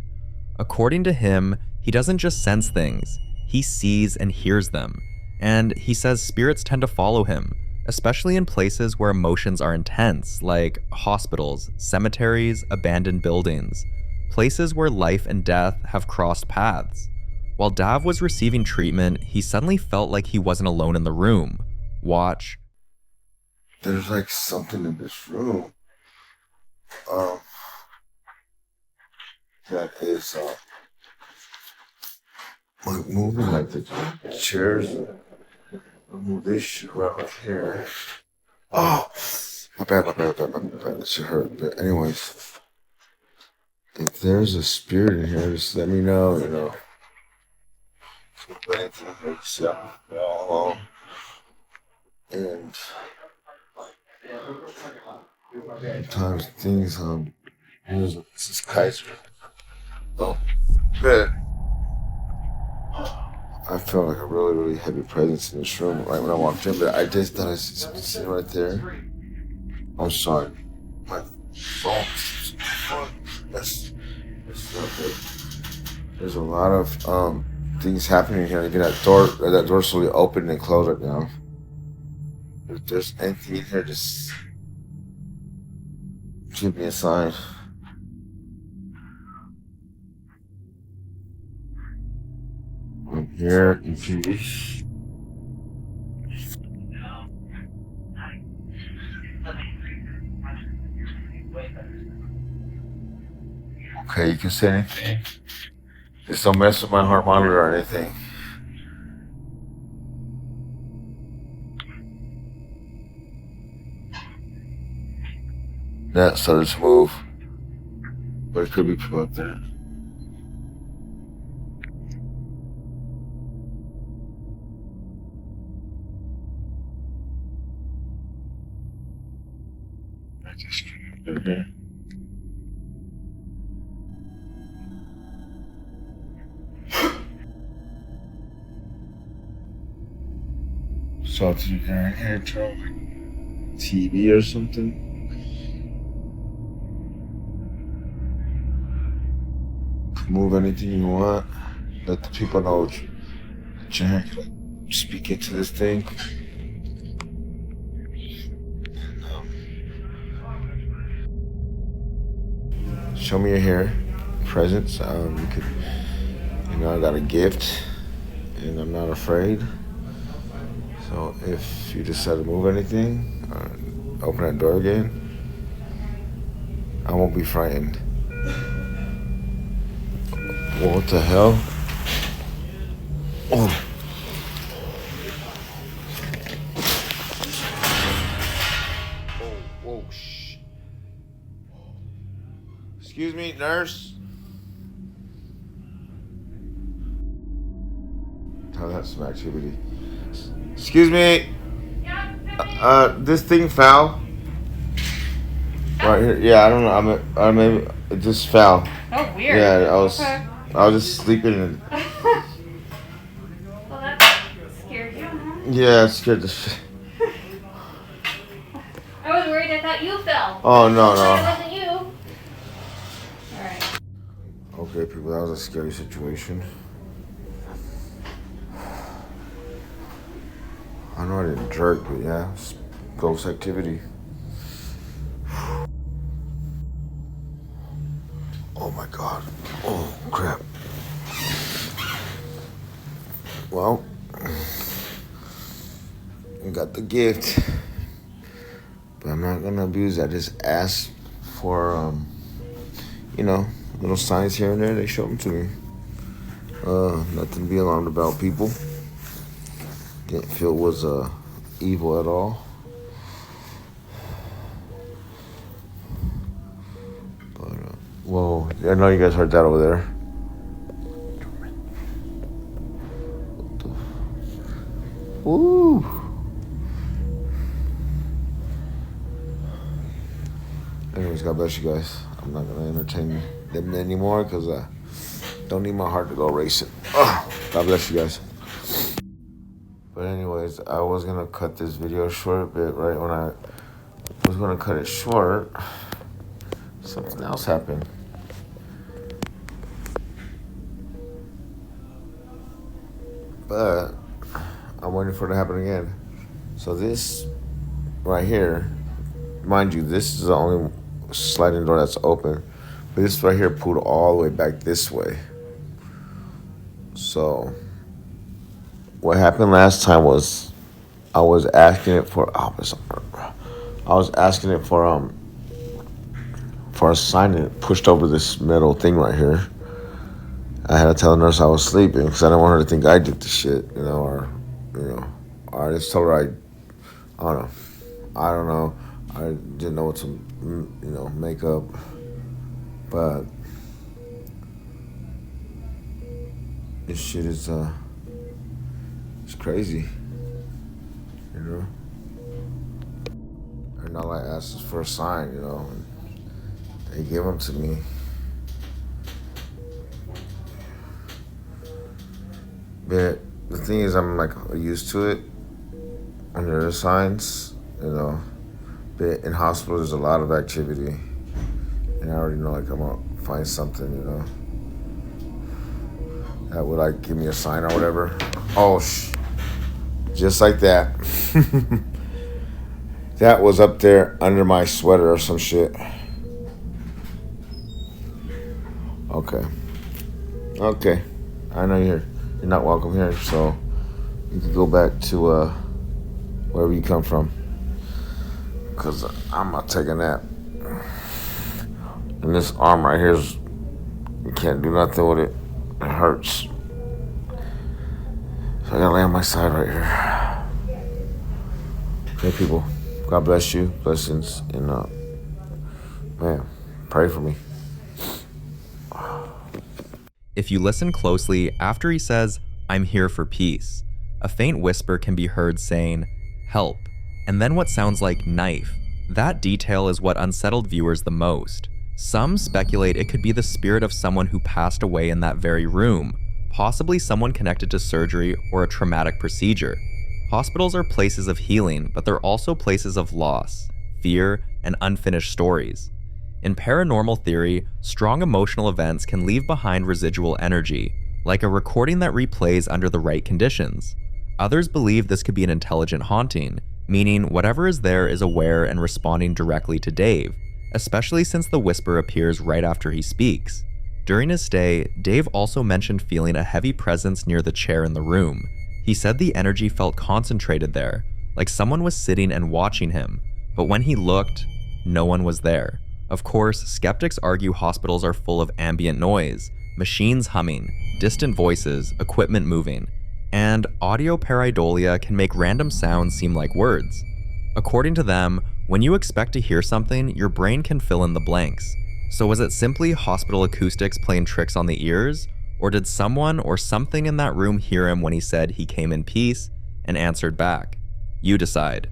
According to him, he doesn't just sense things, he sees and hears them. And he says spirits tend to follow him, especially in places where emotions are intense, like hospitals, cemeteries, abandoned buildings. Places where life and death have crossed paths. While Dav was receiving treatment, he suddenly felt like he wasn't alone in the room. Watch. There's like something in this room. That is like moving like the chairs. I'll move this shit around here. Oh, my bad. That should hurt. But anyways. If there's a spirit in here, just let me know, you know. And sometimes things, this is Kaiser. Oh, man. I felt like a really heavy presence in this room right when I walked in, but I just thought I see something sitting right there. I'm sorry. My phone. That's not good. There's a lot of things happening here. Again, that door slowly opened and closed right now. If there's anything in here, just give me a sign. I'm here in peace. Okay, you can say anything. Just don't mess with my heart monitor or anything. That started to move. But it could be people up there. I just in here. Something here, TV or something. Move anything you want. Let the people know that you're speak into this thing. Show me your hair, presents. You could, I got a gift, and I'm not afraid. So if you decide to move anything, or open that door again, I won't be frightened. What the hell? Oh. Whoa, shh. Excuse me, nurse. Oh, that's some activity. Excuse me. This thing fell. Right here. Yeah, I don't know. I maybe it just fell. Oh, weird. Yeah, I was just sleeping and. Well, that scared you, huh? Yeah, it scared the shit. I was worried. I thought you fell. Oh no. It wasn't you. All right. Okay, people, that was a scary situation. I know I didn't jerk, but yeah, it's ghost activity. Oh my god. Oh crap. and got the gift. But I'm not gonna abuse it. I just asked for, you know, little signs here and there. They showed them to me. Nothing to be alarmed about, people. Didn't feel it was evil at all. But, whoa, I know you guys heard that over there. Woo! Anyways, God bless you guys. I'm not gonna entertain them anymore because I don't need my heart to go racing. God bless you guys. But anyways, I was gonna cut this video short, but right when I was gonna cut it short, something else happened. But I'm waiting for it to happen again. So this right here, mind you, this is the only sliding door that's open. But this right here pulled all the way back this way. So what happened last time was I was asking it for a sign, and it pushed over this metal thing right here. I had to tell the nurse I was sleeping because I didn't want her to think I did the shit, or I just told her I don't know. I didn't know what to, make up, but this shit is, it's crazy, And all I asked is for a sign, and they gave them to me. But the thing is, I'm used to it under the signs, But in hospitals, there's a lot of activity, and I already know I'm gonna find something, that would give me a sign or whatever. Oh, just like that. That was up there under my sweater or some shit. Okay. I know you're not welcome here, so you can go back to wherever you come from. Because I'm going to take a nap. And this arm right here you can't do nothing with it. It hurts. So I got to lay on my side right here. Hey, people. God bless you. Blessings. And, man, pray for me. If you listen closely, after he says, "I'm here for peace," a faint whisper can be heard saying, "Help," and then what sounds like "knife." That detail is what unsettled viewers the most. Some speculate it could be the spirit of someone who passed away in that very room, possibly someone connected to surgery or a traumatic procedure. Hospitals are places of healing, but they're also places of loss, fear, and unfinished stories. In paranormal theory, strong emotional events can leave behind residual energy, like a recording that replays under the right conditions. Others believe this could be an intelligent haunting, meaning whatever is there is aware and responding directly to Dave, especially since the whisper appears right after he speaks. During his stay, Dave also mentioned feeling a heavy presence near the chair in the room. He said the energy felt concentrated there, like someone was sitting and watching him, but when he looked, no one was there. Of course, skeptics argue hospitals are full of ambient noise, machines humming, distant voices, equipment moving, and audio pareidolia can make random sounds seem like words. According to them, when you expect to hear something, your brain can fill in the blanks. So was it simply hospital acoustics playing tricks on the ears? Or did someone or something in that room hear him when he said he came in peace and answered back? You decide.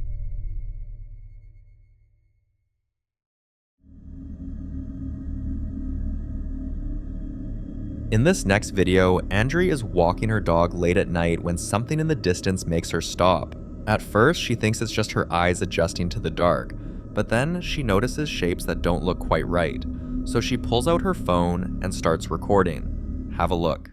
In this next video, Andrea is walking her dog late at night when something in the distance makes her stop. At first, she thinks it's just her eyes adjusting to the dark, but then she notices shapes that don't look quite right. So she pulls out her phone and starts recording. Have a look.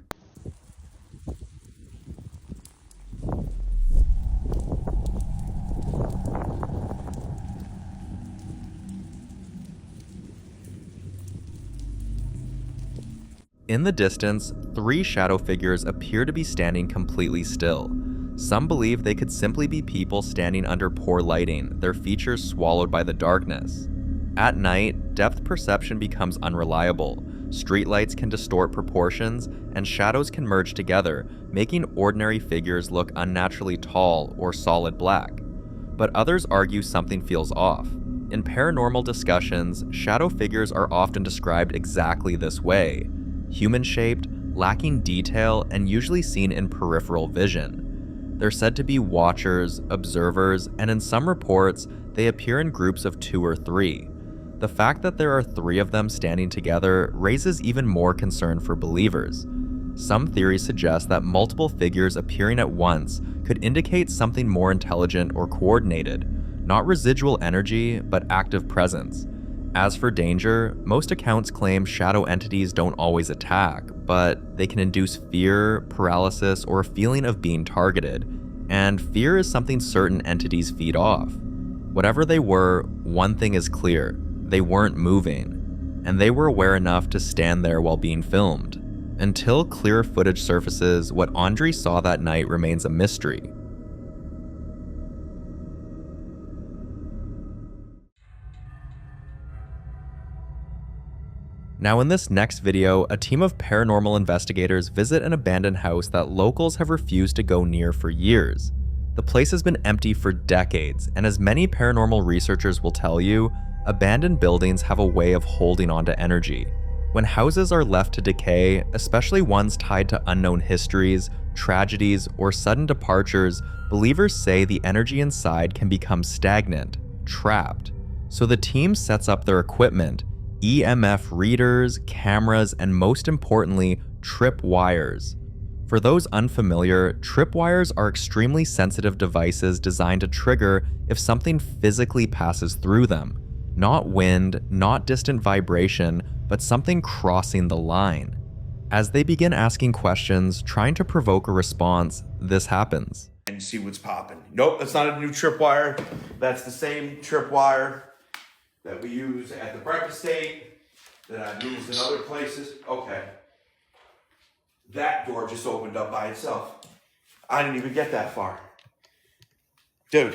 In the distance, 3 shadow figures appear to be standing completely still. Some believe they could simply be people standing under poor lighting, their features swallowed by the darkness. At night, depth perception becomes unreliable. Streetlights can distort proportions, and shadows can merge together, making ordinary figures look unnaturally tall or solid black. But others argue something feels off. In paranormal discussions, shadow figures are often described exactly this way: human-shaped, lacking detail, and usually seen in peripheral vision. They're said to be watchers, observers, and in some reports, they appear in groups of 2 or 3. The fact that there are 3 of them standing together raises even more concern for believers. Some theories suggest that multiple figures appearing at once could indicate something more intelligent or coordinated, not residual energy, but active presence. As for danger, most accounts claim shadow entities don't always attack, but they can induce fear, paralysis, or a feeling of being targeted. And fear is something certain entities feed off. Whatever they were, one thing is clear: they weren't moving, and they were aware enough to stand there while being filmed. Until clear footage surfaces, what Andre saw that night remains a mystery. Now in this next video, a team of paranormal investigators visit an abandoned house that locals have refused to go near for years. The place has been empty for decades, and as many paranormal researchers will tell you, abandoned buildings have a way of holding onto energy. When houses are left to decay, especially ones tied to unknown histories, tragedies, or sudden departures, believers say the energy inside can become stagnant, trapped. So the team sets up their equipment: EMF readers, cameras, and most importantly, trip wires. For those unfamiliar, trip wires are extremely sensitive devices designed to trigger if something physically passes through them. Not wind, not distant vibration, but something crossing the line. As they begin asking questions, trying to provoke a response, this happens. And see what's popping. Nope, that's not a new tripwire. That's the same tripwire that we use at the breakfast date, that I've used in other places. Okay. That door just opened up by itself. I didn't even get that far. Dude.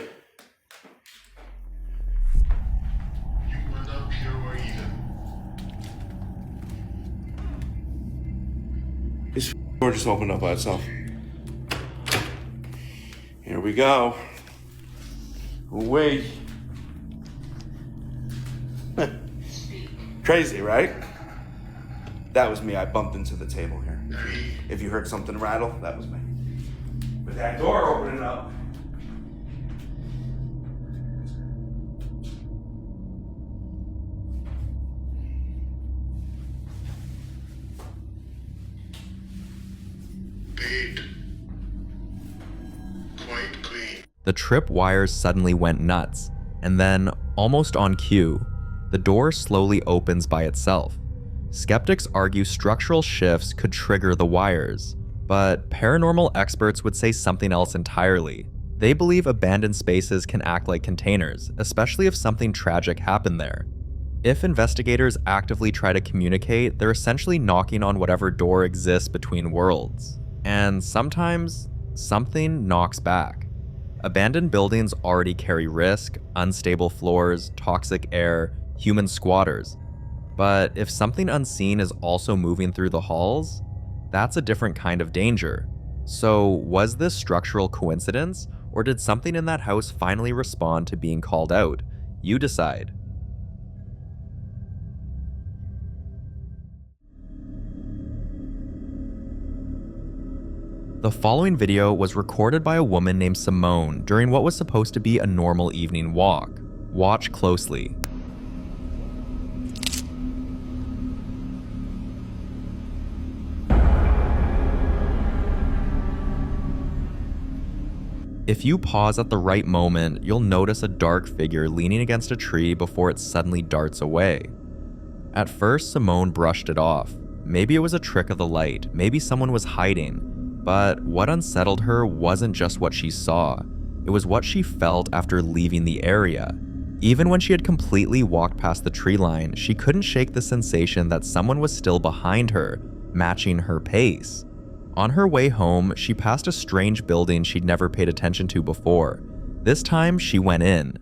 You were not pure either. This door just opened up by itself. Here we go. Wait. Crazy, right? That was me. I bumped into the table here. If you heard something rattle, that was me. With that door opening up. Quite clean. The trip wires suddenly went nuts, and then, almost on cue, the door slowly opens by itself. Skeptics argue structural shifts could trigger the wires, but paranormal experts would say something else entirely. They believe abandoned spaces can act like containers, especially if something tragic happened there. If investigators actively try to communicate, they're essentially knocking on whatever door exists between worlds. And sometimes, something knocks back. Abandoned buildings already carry risk, unstable floors, toxic air, human squatters. But if something unseen is also moving through the halls, that's a different kind of danger. So was this structural coincidence, or did something in that house finally respond to being called out? You decide. The following video was recorded by a woman named Simone during what was supposed to be a normal evening walk. Watch closely. If you pause at the right moment, you'll notice a dark figure leaning against a tree before it suddenly darts away. At first, Simone brushed it off. Maybe it was a trick of the light, maybe someone was hiding. But what unsettled her wasn't just what she saw, it was what she felt after leaving the area. Even when she had completely walked past the tree line, she couldn't shake the sensation that someone was still behind her, matching her pace. On her way home, she passed a strange building she'd never paid attention to before. This time, she went in.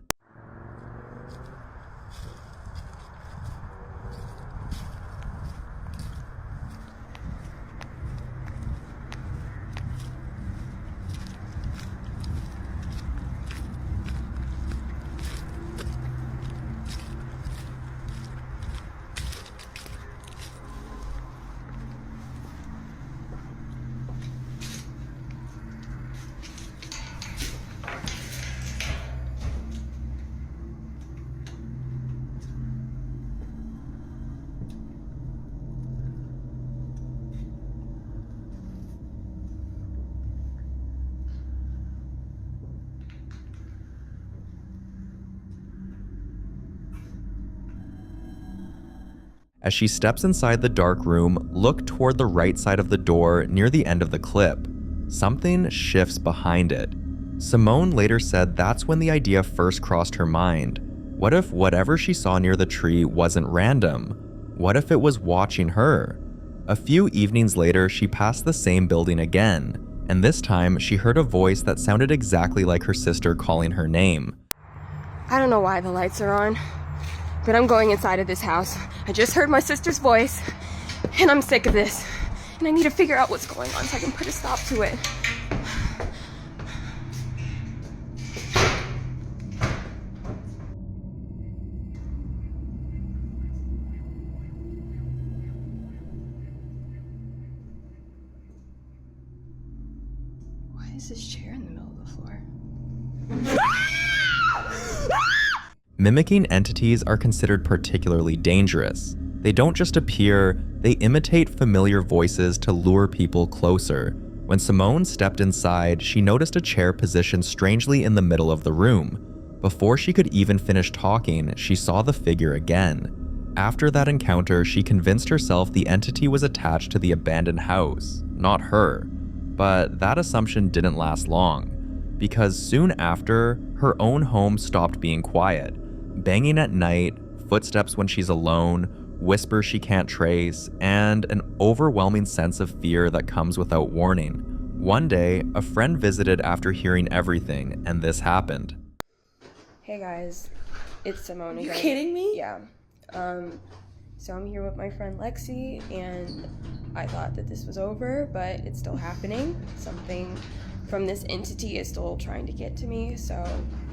As she steps inside the dark room, look toward the right side of the door near the end of the clip. Something shifts behind it. Simone later said that's when the idea first crossed her mind. What if whatever she saw near the tree wasn't random? What if it was watching her? A few evenings later, she passed the same building again, and this time she heard a voice that sounded exactly like her sister calling her name. I don't know why the lights are on, but I'm going inside of this house. I just heard my sister's voice, and I'm sick of this. And I need to figure out what's going on so I can put a stop to it. Why is this chair in the middle of the floor? Mimicking entities are considered particularly dangerous. They don't just appear, they imitate familiar voices to lure people closer. When Simone stepped inside, she noticed a chair positioned strangely in the middle of the room. Before she could even finish talking, she saw the figure again. After that encounter, she convinced herself the entity was attached to the abandoned house, not her. But that assumption didn't last long, because soon after, her own home stopped being quiet. Banging at night, footsteps when she's alone, whispers she can't trace, and an overwhelming sense of fear that comes without warning. One day, a friend visited after hearing everything, and this happened. Hey guys, it's Simone again. You kidding me? Yeah. So I'm here with my friend Lexi, and I thought that this was over, but it's still happening. Something from this entity is still trying to get to me, so...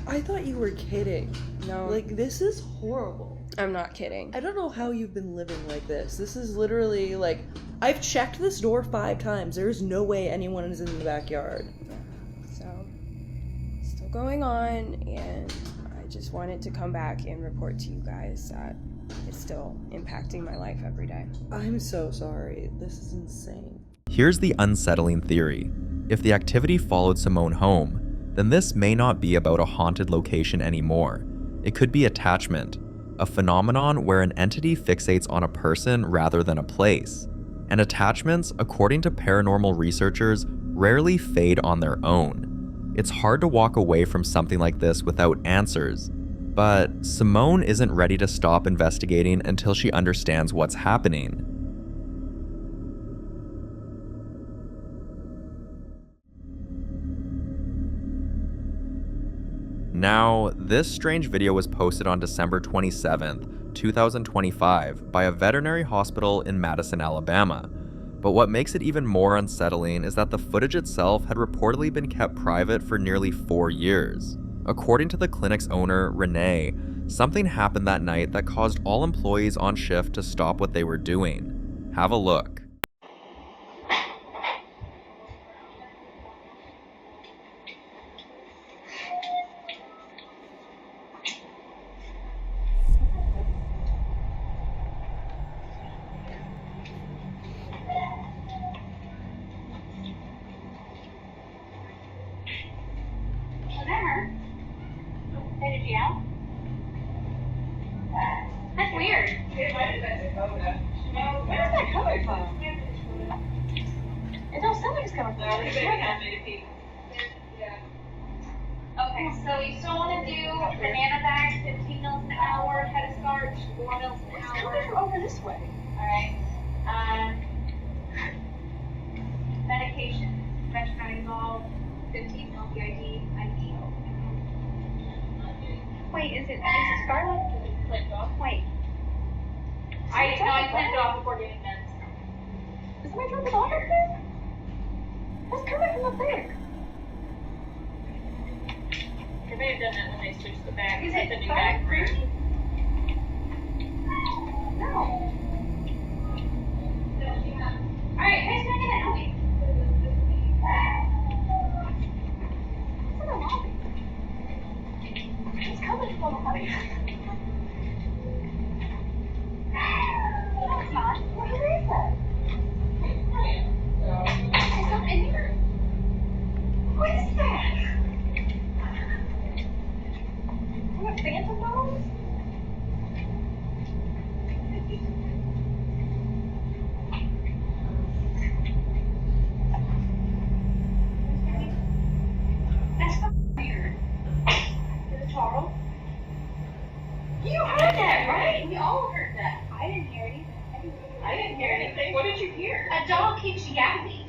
I thought you were kidding. No. Like, this is horrible. I'm not kidding. I don't know how you've been living like this. This is literally, like, I've checked this door 5 times. There's no way anyone is in the backyard. So, still going on, and I just wanted to come back and report to you guys that it's still impacting my life every day. I'm so sorry. This is insane. Here's the unsettling theory. If the activity followed Simone home, then this may not be about a haunted location anymore. It could be attachment, a phenomenon where an entity fixates on a person rather than a place. And attachments, according to paranormal researchers, rarely fade on their own. It's hard to walk away from something like this without answers, but Simone isn't ready to stop investigating until she understands what's happening. Now, this strange video was posted on December 27th, 2025 by a veterinary hospital in Madison, Alabama. But what makes it even more unsettling is that the footage itself had reportedly been kept private for nearly 4 years. According to the clinic's owner, Renee, something happened that night that caused all employees on shift to stop what they were doing. Have a look. That's weird. Where is that coming from? It don't sound like it's coming from. Okay, so you still want to do banana bag, 15 mils an hour, head of starch, 4 mils an hour. It's coming from over this way. All right. Medication. medication, metronidazole, 15 ml BID, ideal. Wait, is it Scarlet? Is it clipped off? Wait. I clipped it off before giving meds. Is my drunk dog up there? What's coming from up there? They may have done that when they switched the bag. Is it the new bag for it? No. Alright, who's making it? Help me. What's in the lobby? It's coming from the lobby. No, it's not. Where is that? It's not in here. What is that? What, phantom dogs? That's weird. Is it Charles? You heard that, right? We all heard that. I didn't hear anything. I didn't hear anything. What did you hear? A dog keeps yapping.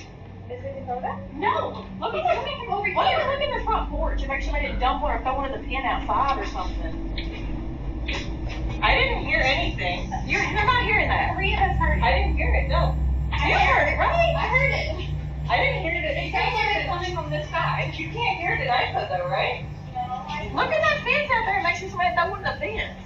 Is it Dakota? No. Look, it's coming from over here. Why don't you look in the front porch and make sure I didn't dump one or throw one of the pen outside or something? I didn't hear anything. You're not hearing that. Three of us heard it. I didn't hear it, no. You heard it, right? I heard it. I didn't hear it. It sounds like it's coming from this side. You can't hear it, I said though, right? No. Look at that fence out there and make sure somebody throw one of the fence.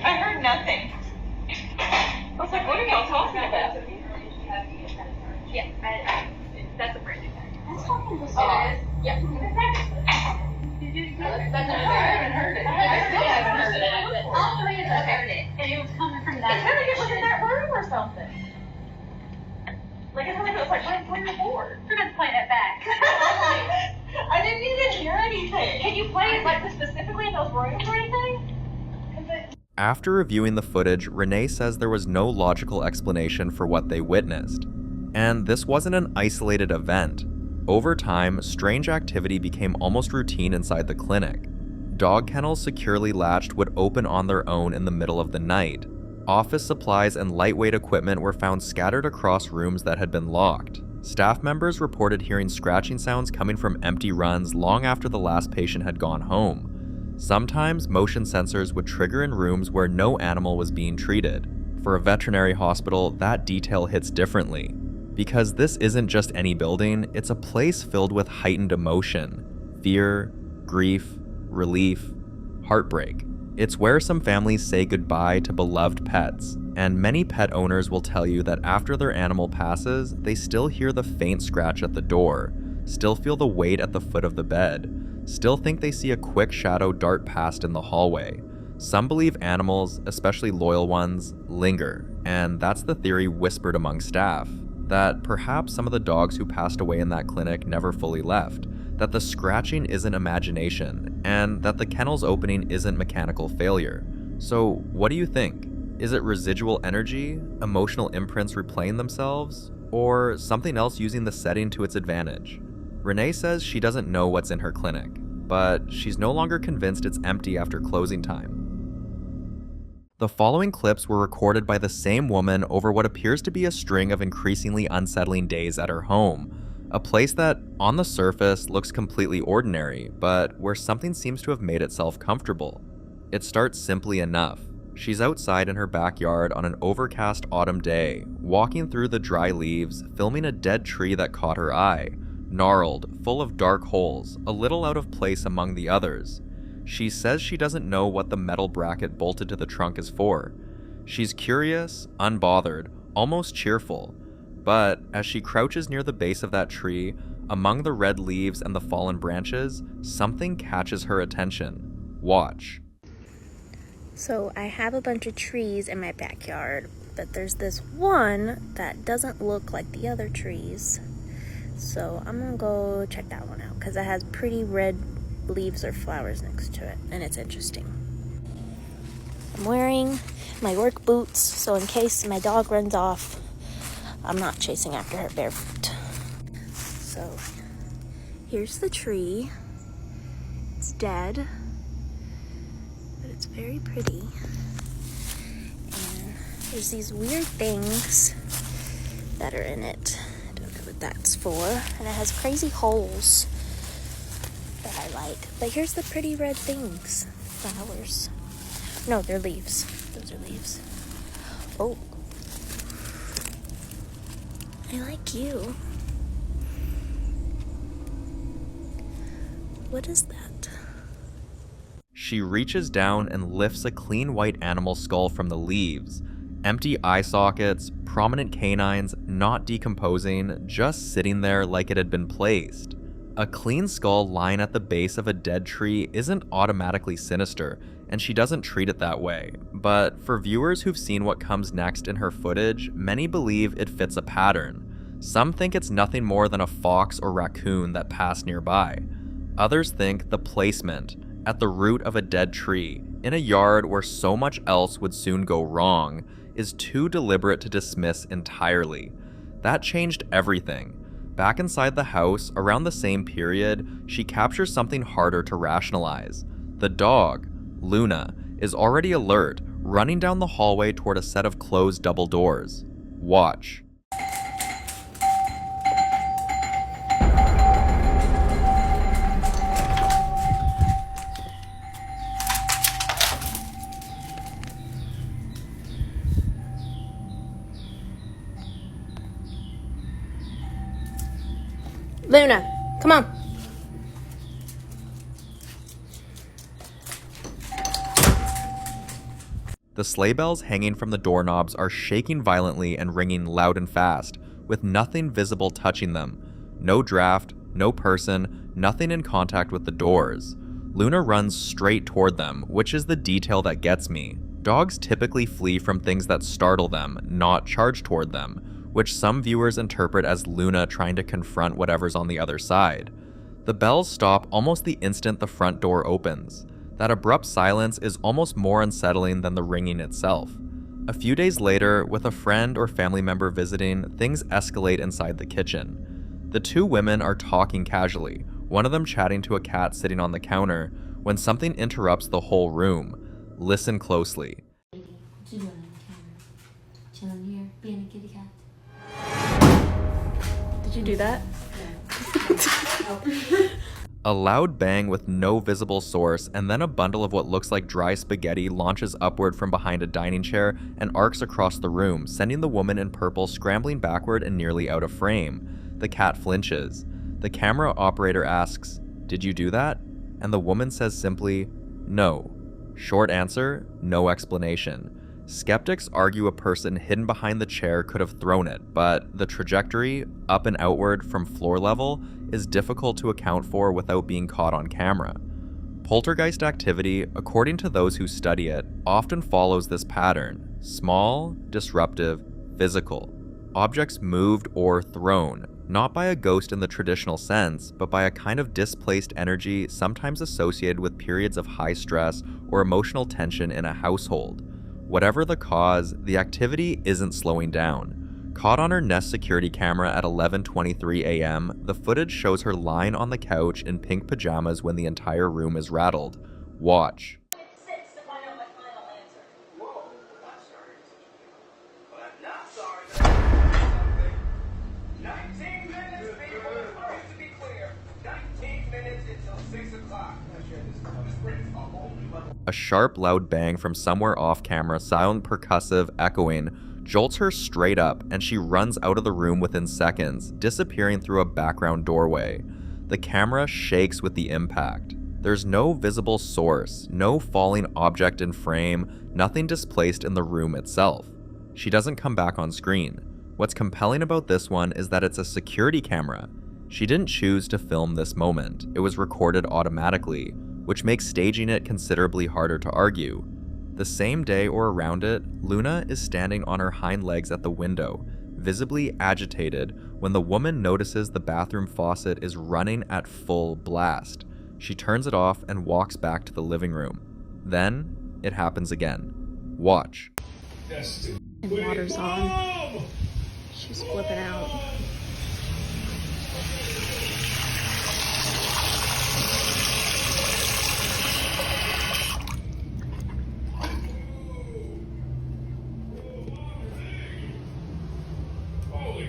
I heard nothing. I was like, what are y'all talking about? Yeah, that's a brand new bag. That's fucking bizarre. Yep. That's I haven't heard it. I still haven't heard it. All three of us heard it. And it was coming from that. It sounded like it was in that room or something. Like it sounded like it was like right through the board. We're gonna play that back. I didn't even hear anything. Can you play it like specifically in those rooms or anything? After reviewing the footage, Renee says there was no logical explanation for what they witnessed. And this wasn't an isolated event. Over time, strange activity became almost routine inside the clinic. Dog kennels securely latched would open on their own in the middle of the night. Office supplies and lightweight equipment were found scattered across rooms that had been locked. Staff members reported hearing scratching sounds coming from empty runs long after the last patient had gone home. Sometimes motion sensors would trigger in rooms where no animal was being treated. For a veterinary hospital, that detail hits differently. Because this isn't just any building, it's a place filled with heightened emotion, fear, grief, relief, heartbreak. It's where some families say goodbye to beloved pets, and many pet owners will tell you that after their animal passes, they still hear the faint scratch at the door, still feel the weight at the foot of the bed, still think they see a quick shadow dart past in the hallway. Some believe animals, especially loyal ones, linger, and that's the theory whispered among staff, that perhaps some of the dogs who passed away in that clinic never fully left, that the scratching isn't imagination, and that the kennel's opening isn't mechanical failure. So what do you think? Is it residual energy, emotional imprints replaying themselves, or something else using the setting to its advantage? Renee says she doesn't know what's in her clinic, but she's no longer convinced it's empty after closing time. The following clips were recorded by the same woman over what appears to be a string of increasingly unsettling days at her home, a place that, on the surface, looks completely ordinary, but where something seems to have made itself comfortable. It starts simply enough. She's outside in her backyard on an overcast autumn day, walking through the dry leaves, filming a dead tree that caught her eye, gnarled, full of dark holes, a little out of place among the others. She says she doesn't know what the metal bracket bolted to the trunk is for. She's curious, unbothered, almost cheerful, but as she crouches near the base of that tree, among the red leaves and the fallen branches, something catches her attention. Watch. So I have a bunch of trees in my backyard, but there's this one that doesn't look like the other trees. So I'm gonna go check that one out because it has pretty red leaves or flowers next to it, and it's interesting. I'm wearing my work boots, so in case my dog runs off, I'm not chasing after her barefoot. So here's the tree. It's dead. very pretty. And there's these weird things that are in it. I don't know what that's for. And it has crazy holes that I like. But here's the pretty red things. Flowers. No, they're leaves. Those are leaves. Oh. I like you. What is that? She reaches down and lifts a clean white animal skull from the leaves. Empty eye sockets, prominent canines, not decomposing, just sitting there like it had been placed. A clean skull lying at the base of a dead tree isn't automatically sinister, and she doesn't treat it that way. But for viewers who've seen what comes next in her footage, many believe it fits a pattern. Some think it's nothing more than a fox or raccoon that passed nearby. Others think the placement, at the root of a dead tree, in a yard where so much else would soon go wrong, is too deliberate to dismiss entirely. That changed everything. Back inside the house, around the same period, she captures something harder to rationalize. The dog, Luna, is already alert, running down the hallway toward a set of closed double doors. Watch. Luna, come on. The sleigh bells hanging from the doorknobs are shaking violently and ringing loud and fast, with nothing visible touching them. No draft, no person, nothing in contact with the doors. Luna runs straight toward them, which is the detail that gets me. Dogs typically flee from things that startle them, not charge toward them, which some viewers interpret as Luna trying to confront whatever's on the other side. The bells stop almost the instant the front door opens. That abrupt silence is almost more unsettling than the ringing itself. A few days later, with a friend or family member visiting, things escalate inside the kitchen. The two women are talking casually, one of them chatting to a cat sitting on the counter, when something interrupts the whole room. Listen closely. Did you do that? A loud bang with no visible source, and then a bundle of what looks like dry spaghetti launches upward from behind a dining chair and arcs across the room, sending the woman in purple scrambling backward and nearly out of frame. The cat flinches. The camera operator asks, "Did you do that?" And the woman says simply, "No." Short answer, no explanation. Skeptics argue a person hidden behind the chair could have thrown it, but the trajectory, up and outward from floor level, is difficult to account for without being caught on camera. Poltergeist activity, according to those who study it, often follows this pattern: small, disruptive, physical. Objects moved or thrown, not by a ghost in the traditional sense, but by a kind of displaced energy sometimes associated with periods of high stress or emotional tension in a household. Whatever the cause, the activity isn't slowing down. Caught on her Nest security camera at 11:23 a.m., the footage shows her lying on the couch in pink pajamas when the entire room is rattled. Watch. A sharp, loud bang from somewhere off camera, silent, percussive, echoing, jolts her straight up, and she runs out of the room within seconds, disappearing through a background doorway. The camera shakes with the impact. There's no visible source, no falling object in frame, nothing displaced in the room itself. She doesn't come back on screen. What's compelling about this one is that it's a security camera. She didn't choose to film this moment. It was recorded automatically, which makes staging it considerably harder to argue. The same day or around it, Luna is standing on her hind legs at the window, visibly agitated, when the woman notices the bathroom faucet is running at full blast. She turns it off and walks back to the living room. Then, it happens again. Watch. And water's on. She's flipping out.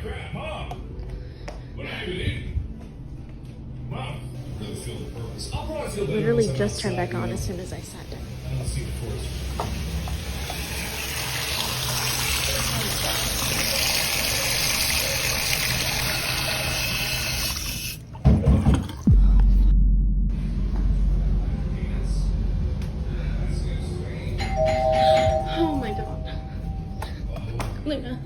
crap, Mom! What happened? Mom, really feel the purpose. I'll probably feel better Literally once I'm just turned outside, back on you as know? soon as I sat down. I don't see the forest. Oh my god. Luna.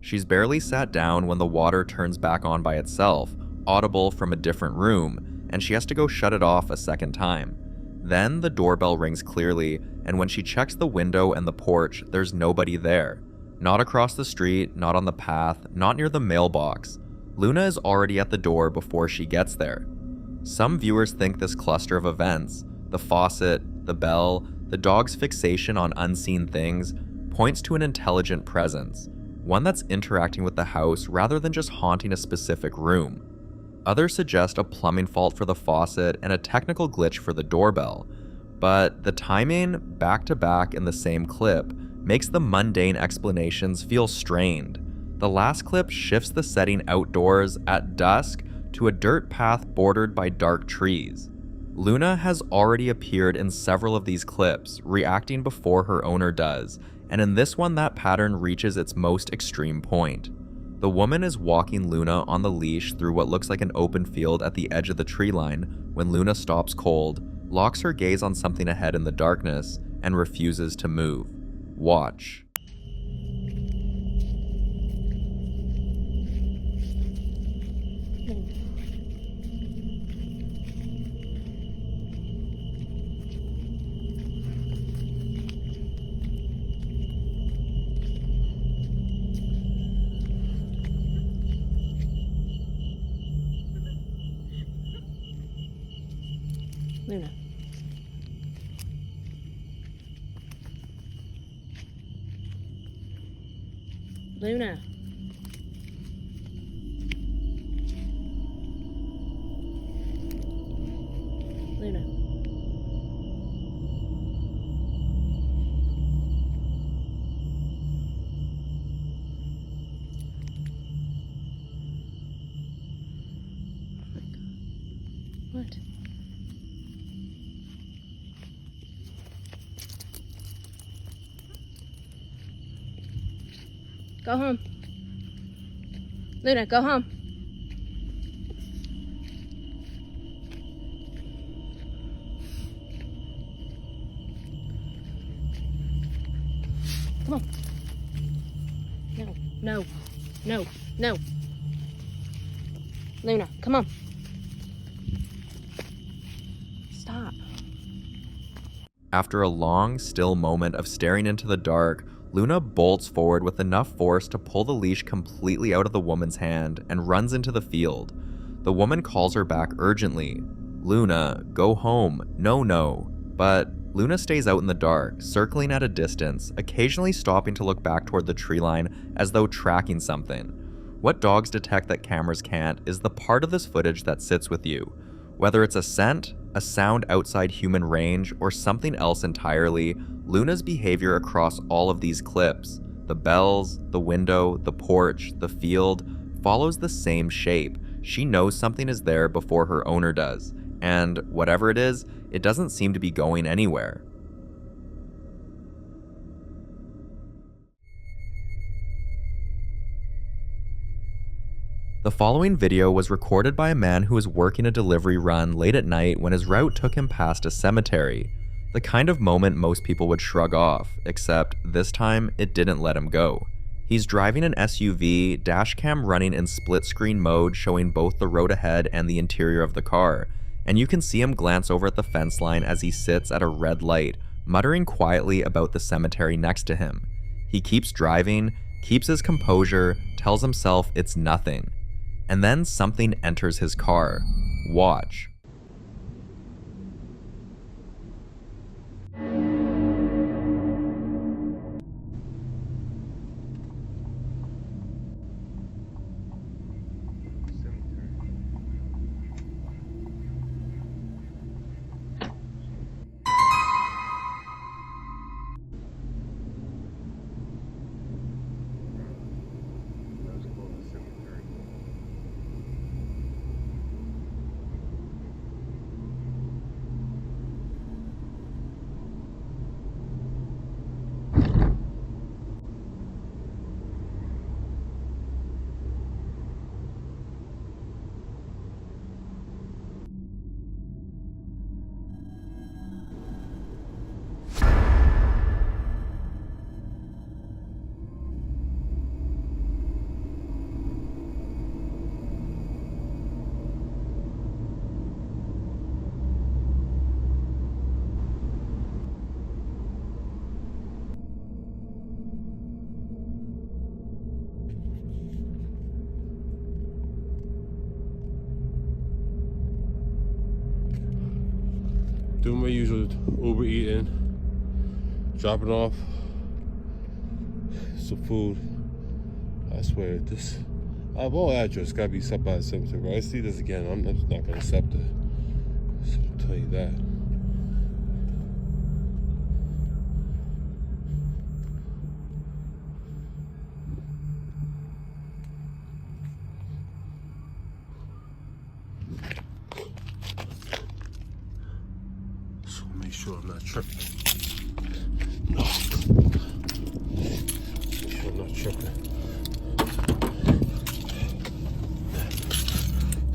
She's barely sat down when the water turns back on by itself, audible from a different room, and she has to go shut it off a second time. Then the doorbell rings clearly, and when she checks the window and the porch, there's nobody there. Not across the street, not on the path, not near the mailbox. Luna is already at the door before she gets there. Some viewers think this cluster of events, the faucet, the bell, the dog's fixation on unseen things, points to an intelligent presence, one that's interacting with the house rather than just haunting a specific room. Others suggest a plumbing fault for the faucet and a technical glitch for the doorbell, but the timing, back to back in the same clip, makes the mundane explanations feel strained. The last clip shifts the setting outdoors at dusk to a dirt path bordered by dark trees. Luna has already appeared in several of these clips, reacting before her owner does, and in this one that pattern reaches its most extreme point. The woman is walking Luna on the leash through what looks like an open field at the edge of the tree line when Luna stops cold, locks her gaze on something ahead in the darkness, and refuses to move. Watch. Luna. Luna. Luna. What? Go home. Luna, go home. Come on. No, no, no, no. Luna, come on. Stop. After a long, still moment of staring into the dark, Luna bolts forward with enough force to pull the leash completely out of the woman's hand and runs into the field. The woman calls her back urgently. Luna, go home. No, no. But Luna stays out in the dark, circling at a distance, occasionally stopping to look back toward the tree line as though tracking something. What dogs detect that cameras can't is the part of this footage that sits with you. Whether it's a scent, a sound outside human range, or something else entirely, Luna's behavior across all of these clips, the bells, the window, the porch, the field, follows the same shape. She knows something is there before her owner does, and whatever it is, it doesn't seem to be going anywhere. The following video was recorded by a man who was working a delivery run late at night when his route took him past a cemetery. The kind of moment most people would shrug off, except this time it didn't let him go. He's driving an SUV, dashcam running in split screen mode showing both the road ahead and the interior of the car, and you can see him glance over at the fence line as he sits at a red light, muttering quietly about the cemetery next to him. He keeps driving, keeps his composure, tells himself it's nothing. And then something enters his car. Watch. doing my usual Uber eating, dropping off some food. I swear, this my address gotta be set by the cemetery. When I see this again, I'm just not gonna accept it. I'll tell you that. So make sure I'm not tripping. No. Make sure I'm not tripping.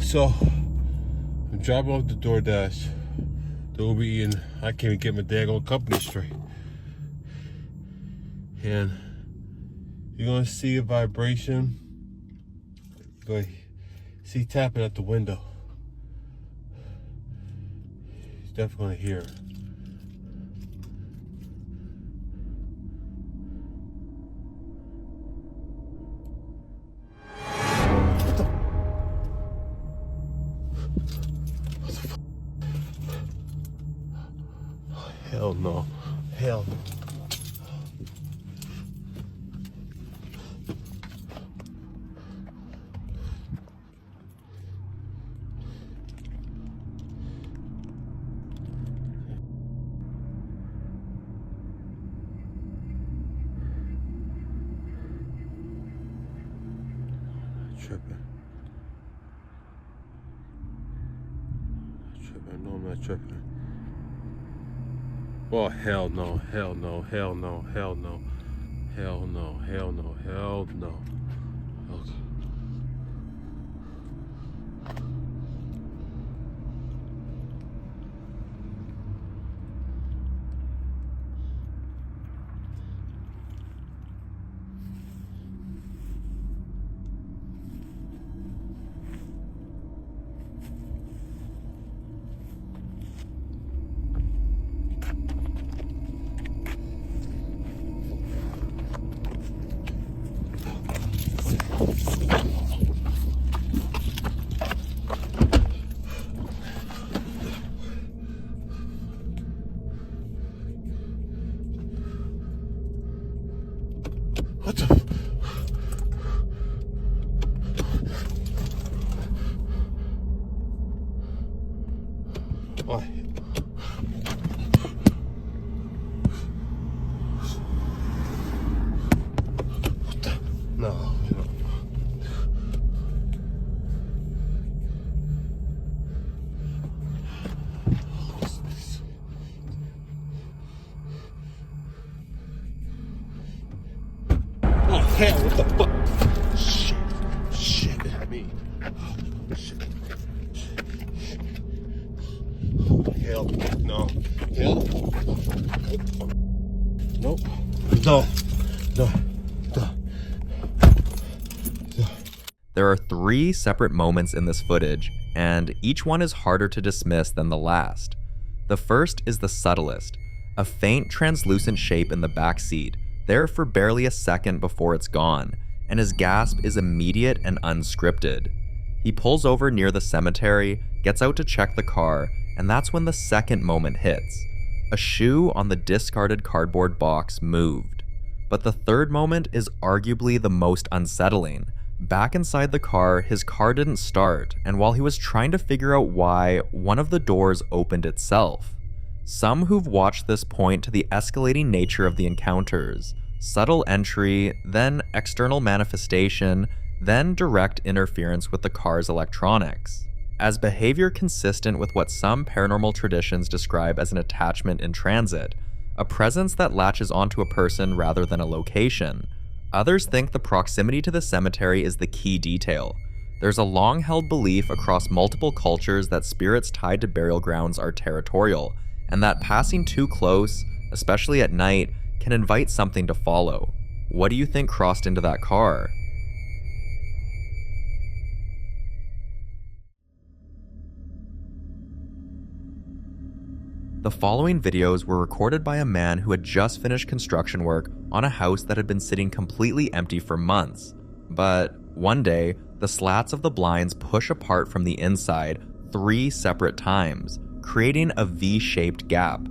So, I'm dropping off the DoorDash, the Uber eating. I can't even get my daggone company straight. And you're gonna see a vibration. You're gonna see tapping at the window. He's definitely gonna hear it. Hell no. Hell no. Tripping. No, I'm not tripping. Oh, hell no, hell no, hell no, hell no, hell no, hell no, hell no. Okay. What the? Why? What the? No, you know. Oh, hell, what the fuck? Shit, I mean, shit. Oh, hell, no, hell. Nope, no. There are 3 separate moments in this footage, and each one is harder to dismiss than the last. The first is the subtlest, a faint translucent shape in the back seat, there for barely a second before it's gone, and his gasp is immediate and unscripted. He pulls over near the cemetery, gets out to check the car, and that's when the second moment hits. A shoe on the discarded cardboard box moved. But the third moment is arguably the most unsettling. Back inside the car, his car didn't start, and while he was trying to figure out why, one of the doors opened itself. Some who've watched this point to the escalating nature of the encounters. Subtle entry, then external manifestation, then direct interference with the car's electronics. As behavior consistent with what some paranormal traditions describe as an attachment in transit, a presence that latches onto a person rather than a location. Others think the proximity to the cemetery is the key detail. There's a long-held belief across multiple cultures that spirits tied to burial grounds are territorial, and that passing too close, especially at night, can invite something to follow. What do you think crossed into that car? The following videos were recorded by a man who had just finished construction work on a house that had been sitting completely empty for months. But one day, the slats of the blinds push apart from the inside 3 separate times, creating a V-shaped gap,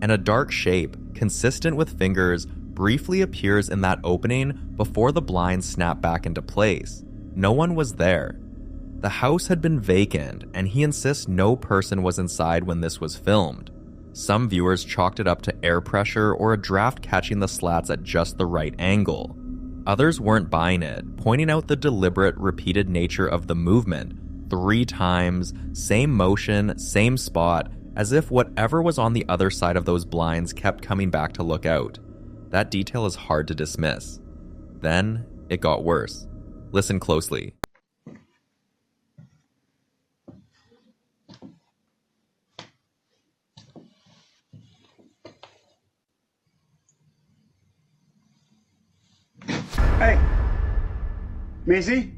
and a dark shape, consistent with fingers, briefly appears in that opening before the blinds snap back into place. No one was there. The house had been vacant, and he insists no person was inside when this was filmed. Some viewers chalked it up to air pressure or a draft catching the slats at just the right angle. Others weren't buying it, pointing out the deliberate, repeated nature of the movement. 3 times, same motion, same spot, as if whatever was on the other side of those blinds kept coming back to look out. That detail is hard to dismiss. Then, it got worse. Listen closely. Hey! Missy?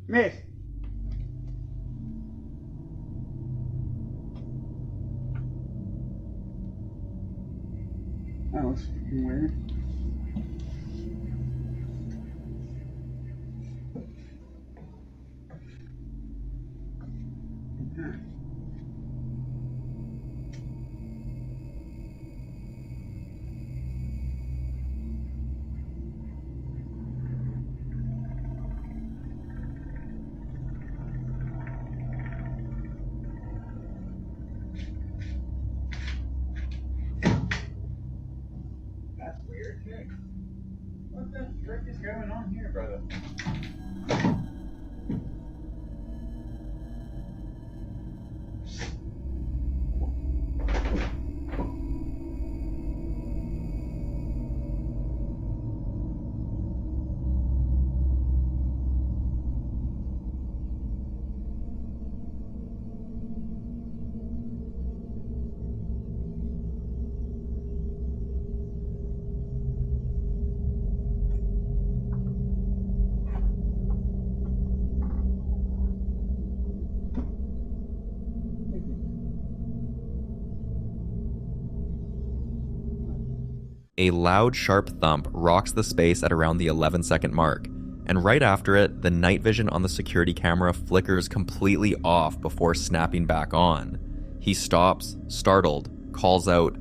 Miss? That looks weird. Huh. That's weird. What the frick is going on here, brother? A loud, sharp thump rocks the space at around the 11-second mark, and right after it, the night vision on the security camera flickers completely off before snapping back on. He stops, startled, calls out,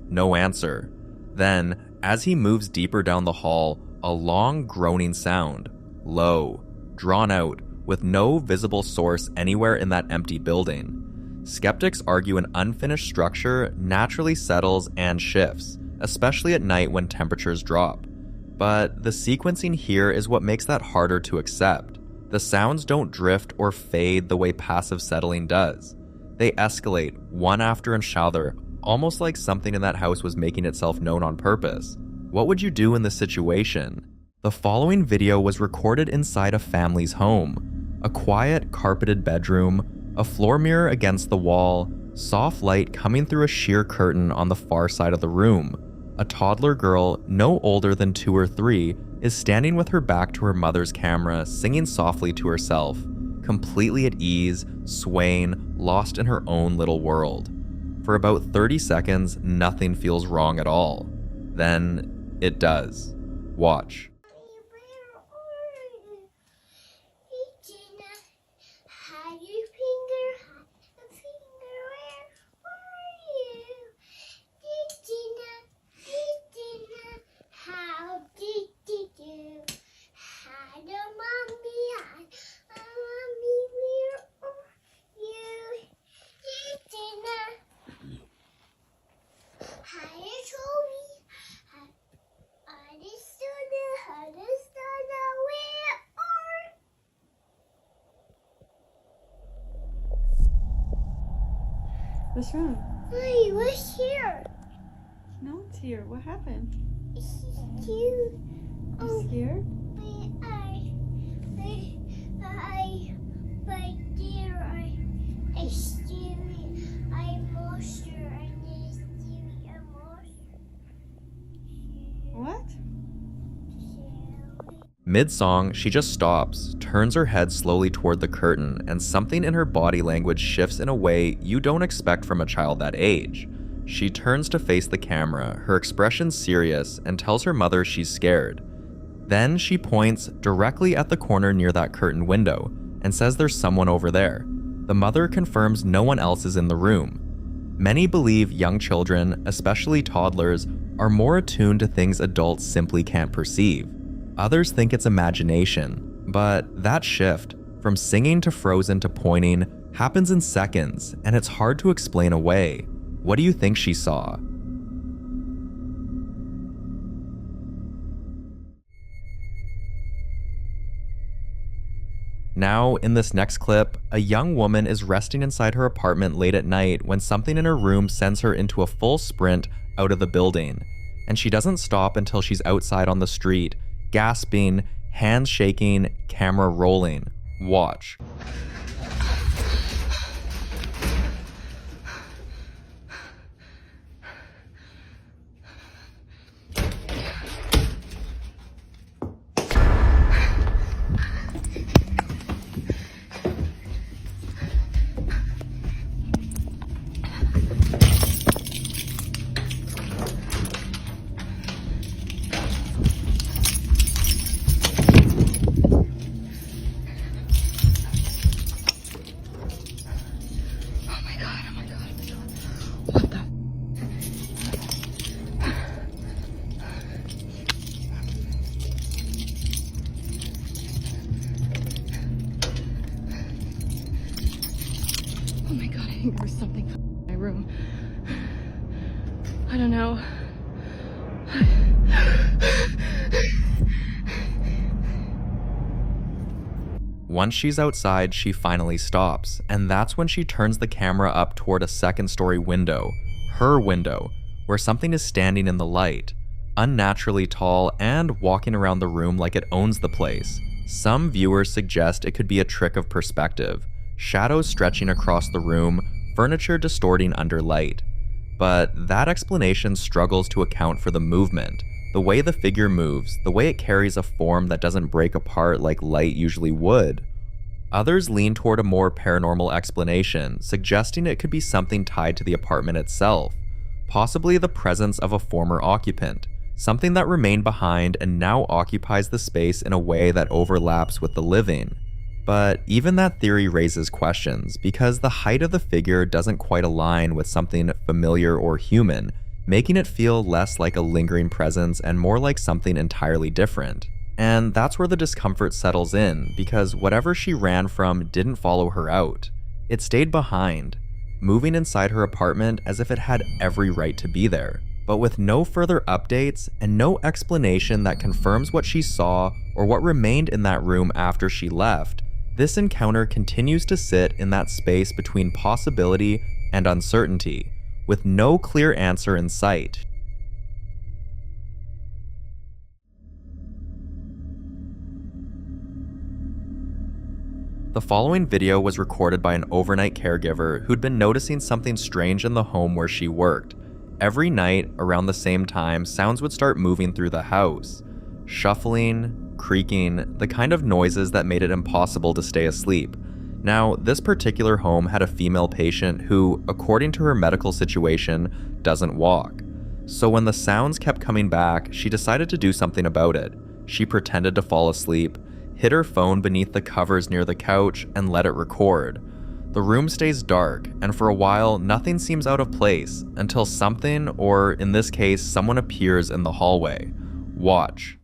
no answer. Then, as he moves deeper down the hall, a long groaning sound, low, drawn out, with no visible source anywhere in that empty building. Skeptics argue an unfinished structure naturally settles and shifts, especially at night when temperatures drop. But the sequencing here is what makes that harder to accept. The sounds don't drift or fade the way passive settling does. They escalate, one after another, almost like something in that house was making itself known on purpose. What would you do in this situation? The following video was recorded inside a family's home. A quiet, carpeted bedroom, a floor mirror against the wall, soft light coming through a sheer curtain on the far side of the room. A toddler girl, no older than 2 or 3, is standing with her back to her mother's camera, singing softly to herself, completely at ease, swaying, lost in her own little world. For about 30 seconds, nothing feels wrong at all. Then, it does. Watch. What's wrong? Hey, what's here? No one's here. What happened? It's cute. You scared? I scary. I monster and it's scary a monster. What? Mid-song, she just stops, turns her head slowly toward the curtain, and something in her body language shifts in a way you don't expect from a child that age. She turns to face the camera, her expression serious, and tells her mother she's scared. Then she points directly at the corner near that curtain window and says there's someone over there. The mother confirms no one else is in the room. Many believe young children, especially toddlers, are more attuned to things adults simply can't perceive. Others think it's imagination, but that shift, from singing to frozen to pointing, happens in seconds, and it's hard to explain away. What do you think she saw? Now, in this next clip, a young woman is resting inside her apartment late at night when something in her room sends her into a full sprint out of the building, and she doesn't stop until she's outside on the street, gasping, hands shaking, camera rolling. Watch. Oh my god, I think there was something in my room. I don't know. Once she's outside, she finally stops, and that's when she turns the camera up toward a second-story window, her window, where something is standing in the light, unnaturally tall and walking around the room like it owns the place. Some viewers suggest it could be a trick of perspective, shadows stretching across the room, furniture distorting under light. But that explanation struggles to account for the movement, the way the figure moves, the way it carries a form that doesn't break apart like light usually would. Others lean toward a more paranormal explanation, suggesting it could be something tied to the apartment itself, possibly the presence of a former occupant, something that remained behind and now occupies the space in a way that overlaps with the living. But even that theory raises questions, because the height of the figure doesn't quite align with something familiar or human, making it feel less like a lingering presence and more like something entirely different. And that's where the discomfort settles in, because whatever she ran from didn't follow her out. It stayed behind, moving inside her apartment as if it had every right to be there, but with no further updates and no explanation that confirms what she saw or what remained in that room after she left. This encounter continues to sit in that space between possibility and uncertainty, with no clear answer in sight. The following video was recorded by an overnight caregiver who'd been noticing something strange in the home where she worked. Every night, around the same time, sounds would start moving through the house. Shuffling, creaking, the kind of noises that made it impossible to stay asleep. Now, this particular home had a female patient who, according to her medical situation, doesn't walk. So when the sounds kept coming back, she decided to do something about it. She pretended to fall asleep, hid her phone beneath the covers near the couch, and let it record. The room stays dark, and for a while, nothing seems out of place until something, or in this case, someone appears in the hallway. Watch.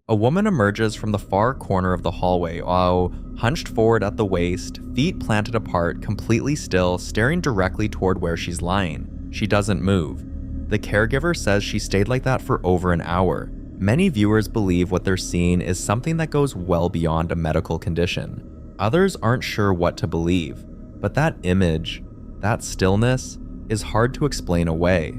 A woman emerges from the far corner of the hallway, hunched forward at the waist, feet planted apart, completely still, staring directly toward where she's lying. She doesn't move. The caregiver says she stayed like that for over an hour. Many viewers believe what they're seeing is something that goes well beyond a medical condition. Others aren't sure what to believe, but that image, that stillness, is hard to explain away.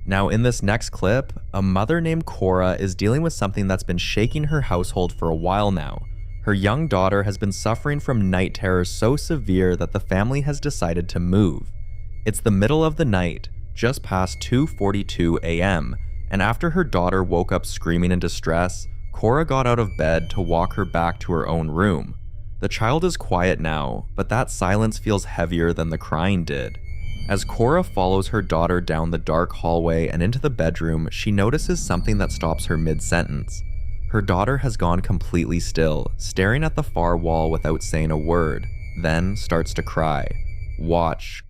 Now, in this next clip, a mother named Cora is dealing with something that's been shaking her household for a while now. Her young daughter has been suffering from night terrors so severe that the family has decided to move. It's the middle of the night, just past 2:42 a.m., and after her daughter woke up screaming in distress, Cora got out of bed to walk her back to her own room. The child is quiet now, but that silence feels heavier than the crying did. As Cora follows her daughter down the dark hallway and into the bedroom, she notices something that stops her mid-sentence. Her daughter has gone completely still, staring at the far wall without saying a word, then starts to cry. Watch.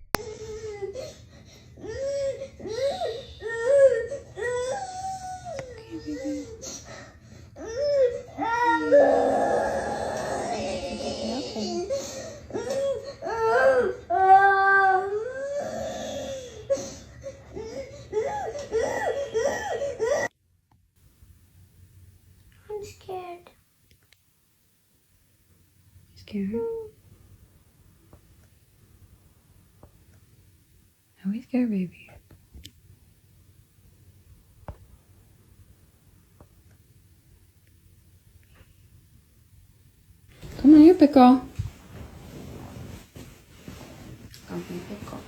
I'm scared. Scared? Are we scared, baby? Come on, you're a big girl. Come here, big girl.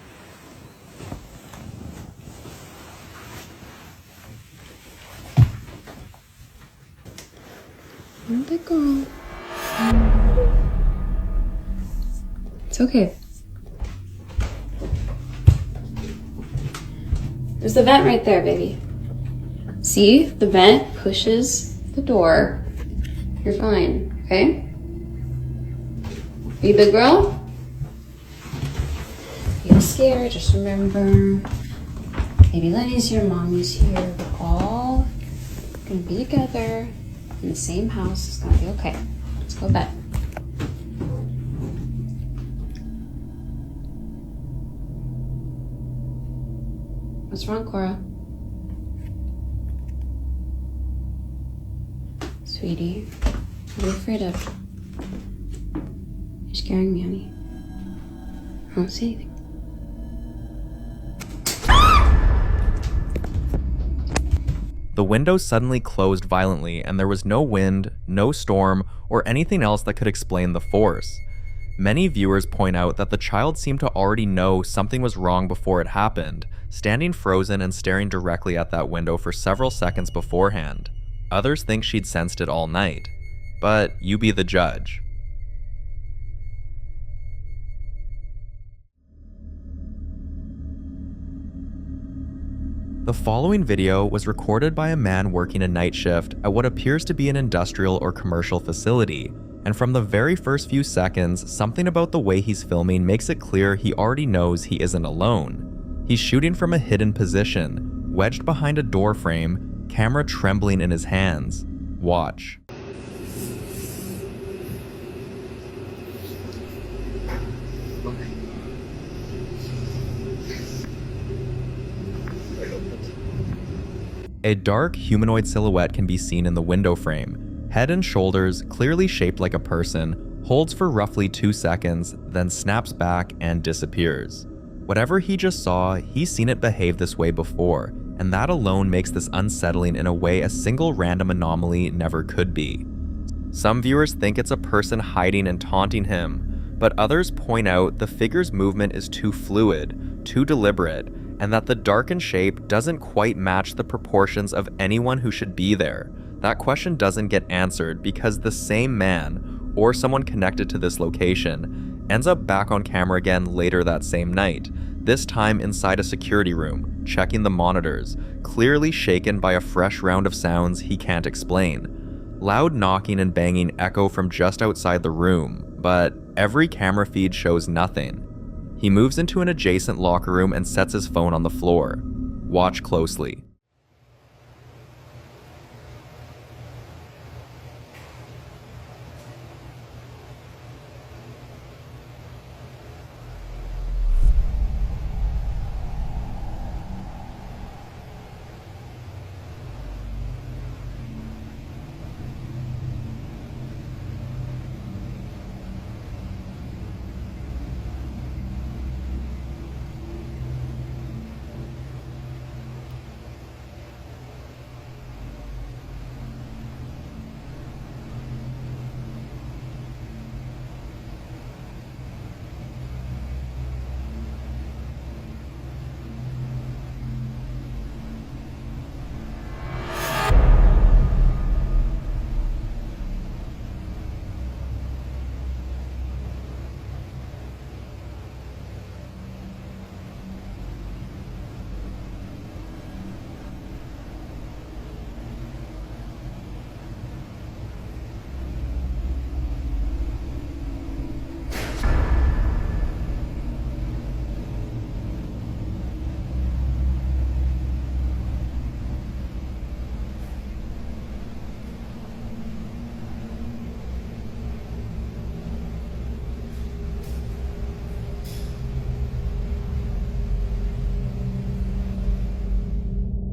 You're a big girl. It's okay. There's the vent right there, baby. See? The vent pushes the door. You're fine, okay? Are you a big girl? You're scared, just remember. Baby Lenny's here, Mommy's here. We're all gonna be together in the same house. It's gonna be okay. Let's go to bed. What's wrong, Cora? Sweetie, what are you afraid of? You're scaring me, honey. I don't see anything. The window suddenly closed violently, and there was no wind, no storm, or anything else that could explain the force. Many viewers point out that the child seemed to already know something was wrong before it happened, standing frozen and staring directly at that window for several seconds beforehand. Others think she'd sensed it all night. But you be the judge. The following video was recorded by a man working a night shift at what appears to be an industrial or commercial facility, and from the very first few seconds, something about the way he's filming makes it clear he already knows he isn't alone. He's shooting from a hidden position, wedged behind a door frame, camera trembling in his hands. Watch. A dark humanoid silhouette can be seen in the window frame. Head and shoulders, clearly shaped like a person, holds for roughly 2 seconds, then snaps back and disappears. Whatever he just saw, he's seen it behave this way before, and that alone makes this unsettling in a way a single random anomaly never could be. Some viewers think it's a person hiding and taunting him, but others point out the figure's movement is too fluid, too deliberate, and that the darkened shape doesn't quite match the proportions of anyone who should be there. That question doesn't get answered because the same man, or someone connected to this location, ends up back on camera again later that same night, this time inside a security room, checking the monitors, clearly shaken by a fresh round of sounds he can't explain. Loud knocking and banging echo from just outside the room, but every camera feed shows nothing. He moves into an adjacent locker room and sets his phone on the floor. Watch closely.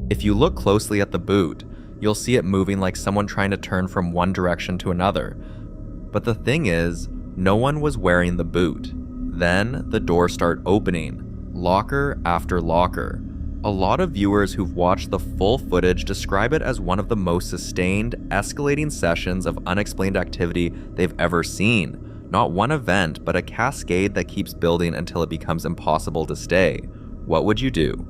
If you look closely at the boot, you'll see it moving like someone trying to turn from one direction to another. But the thing is, no one was wearing the boot. Then the doors start opening, locker after locker. A lot of viewers who've watched the full footage describe it as one of the most sustained, escalating sessions of unexplained activity they've ever seen. Not one event, but a cascade that keeps building until it becomes impossible to stay. What would you do?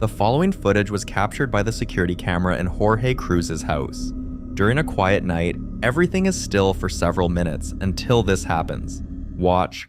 The following footage was captured by the security camera in Jorge Cruz's house. During a quiet night, everything is still for several minutes until this happens. Watch.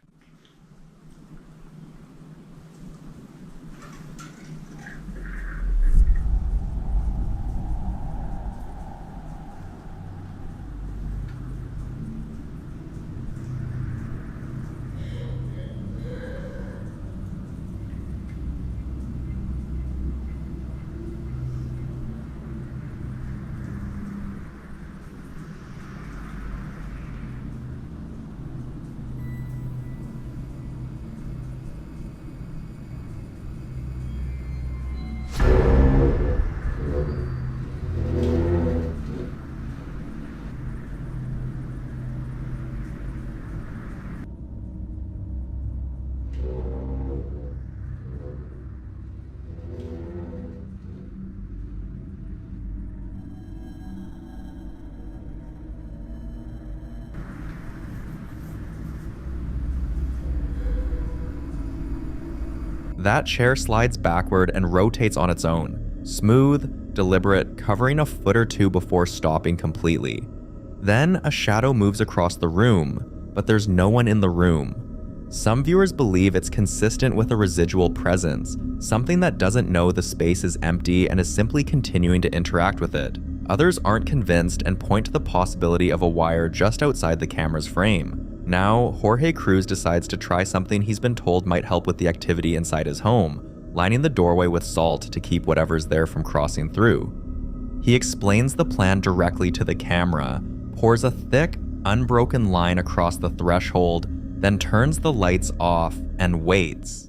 That chair slides backward and rotates on its own. Smooth, deliberate, covering a foot or two before stopping completely. Then a shadow moves across the room, but there's no one in the room. Some viewers believe it's consistent with a residual presence, something that doesn't know the space is empty and is simply continuing to interact with it. Others aren't convinced and point to the possibility of a wire just outside the camera's frame. Now, Jorge Cruz decides to try something he's been told might help with the activity inside his home, lining the doorway with salt to keep whatever's there from crossing through. He explains the plan directly to the camera, pours a thick, unbroken line across the threshold, then turns the lights off and waits.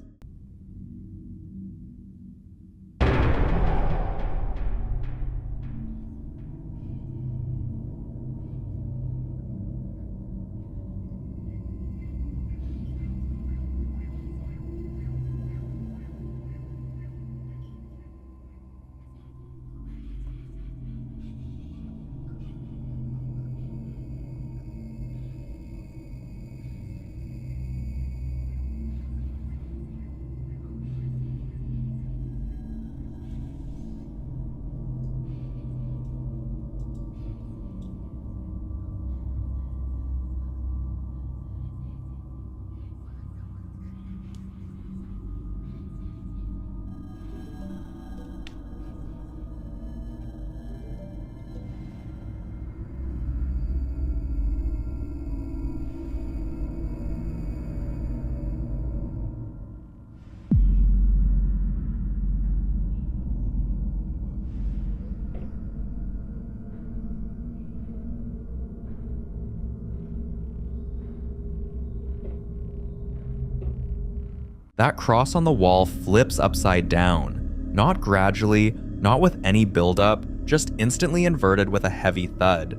That cross on the wall flips upside down, not gradually, not with any buildup, just instantly inverted with a heavy thud.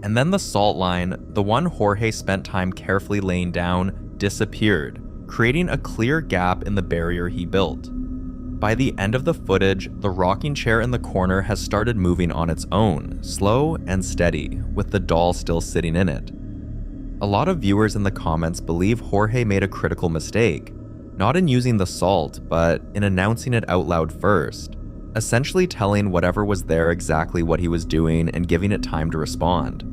And then the salt line, the one Jorge spent time carefully laying down, disappeared, creating a clear gap in the barrier he built. By the end of the footage, the rocking chair in the corner has started moving on its own, slow and steady, with the doll still sitting in it. A lot of viewers in the comments believe Jorge made a critical mistake, not in using the salt, but in announcing it out loud first, essentially telling whatever was there exactly what he was doing and giving it time to respond.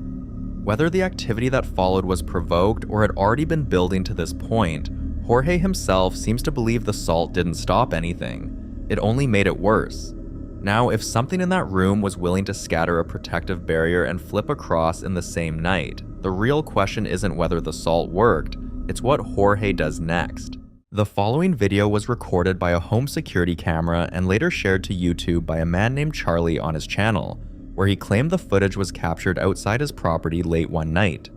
Whether the activity that followed was provoked or had already been building to this point, Jorge himself seems to believe the salt didn't stop anything. It only made it worse. Now, if something in that room was willing to scatter a protective barrier and flip across in the same night, the real question isn't whether the salt worked, it's what Jorge does next. The following video was recorded by a home security camera and later shared to YouTube by a man named Charlie on his channel, where he claimed the footage was captured outside his property late one night.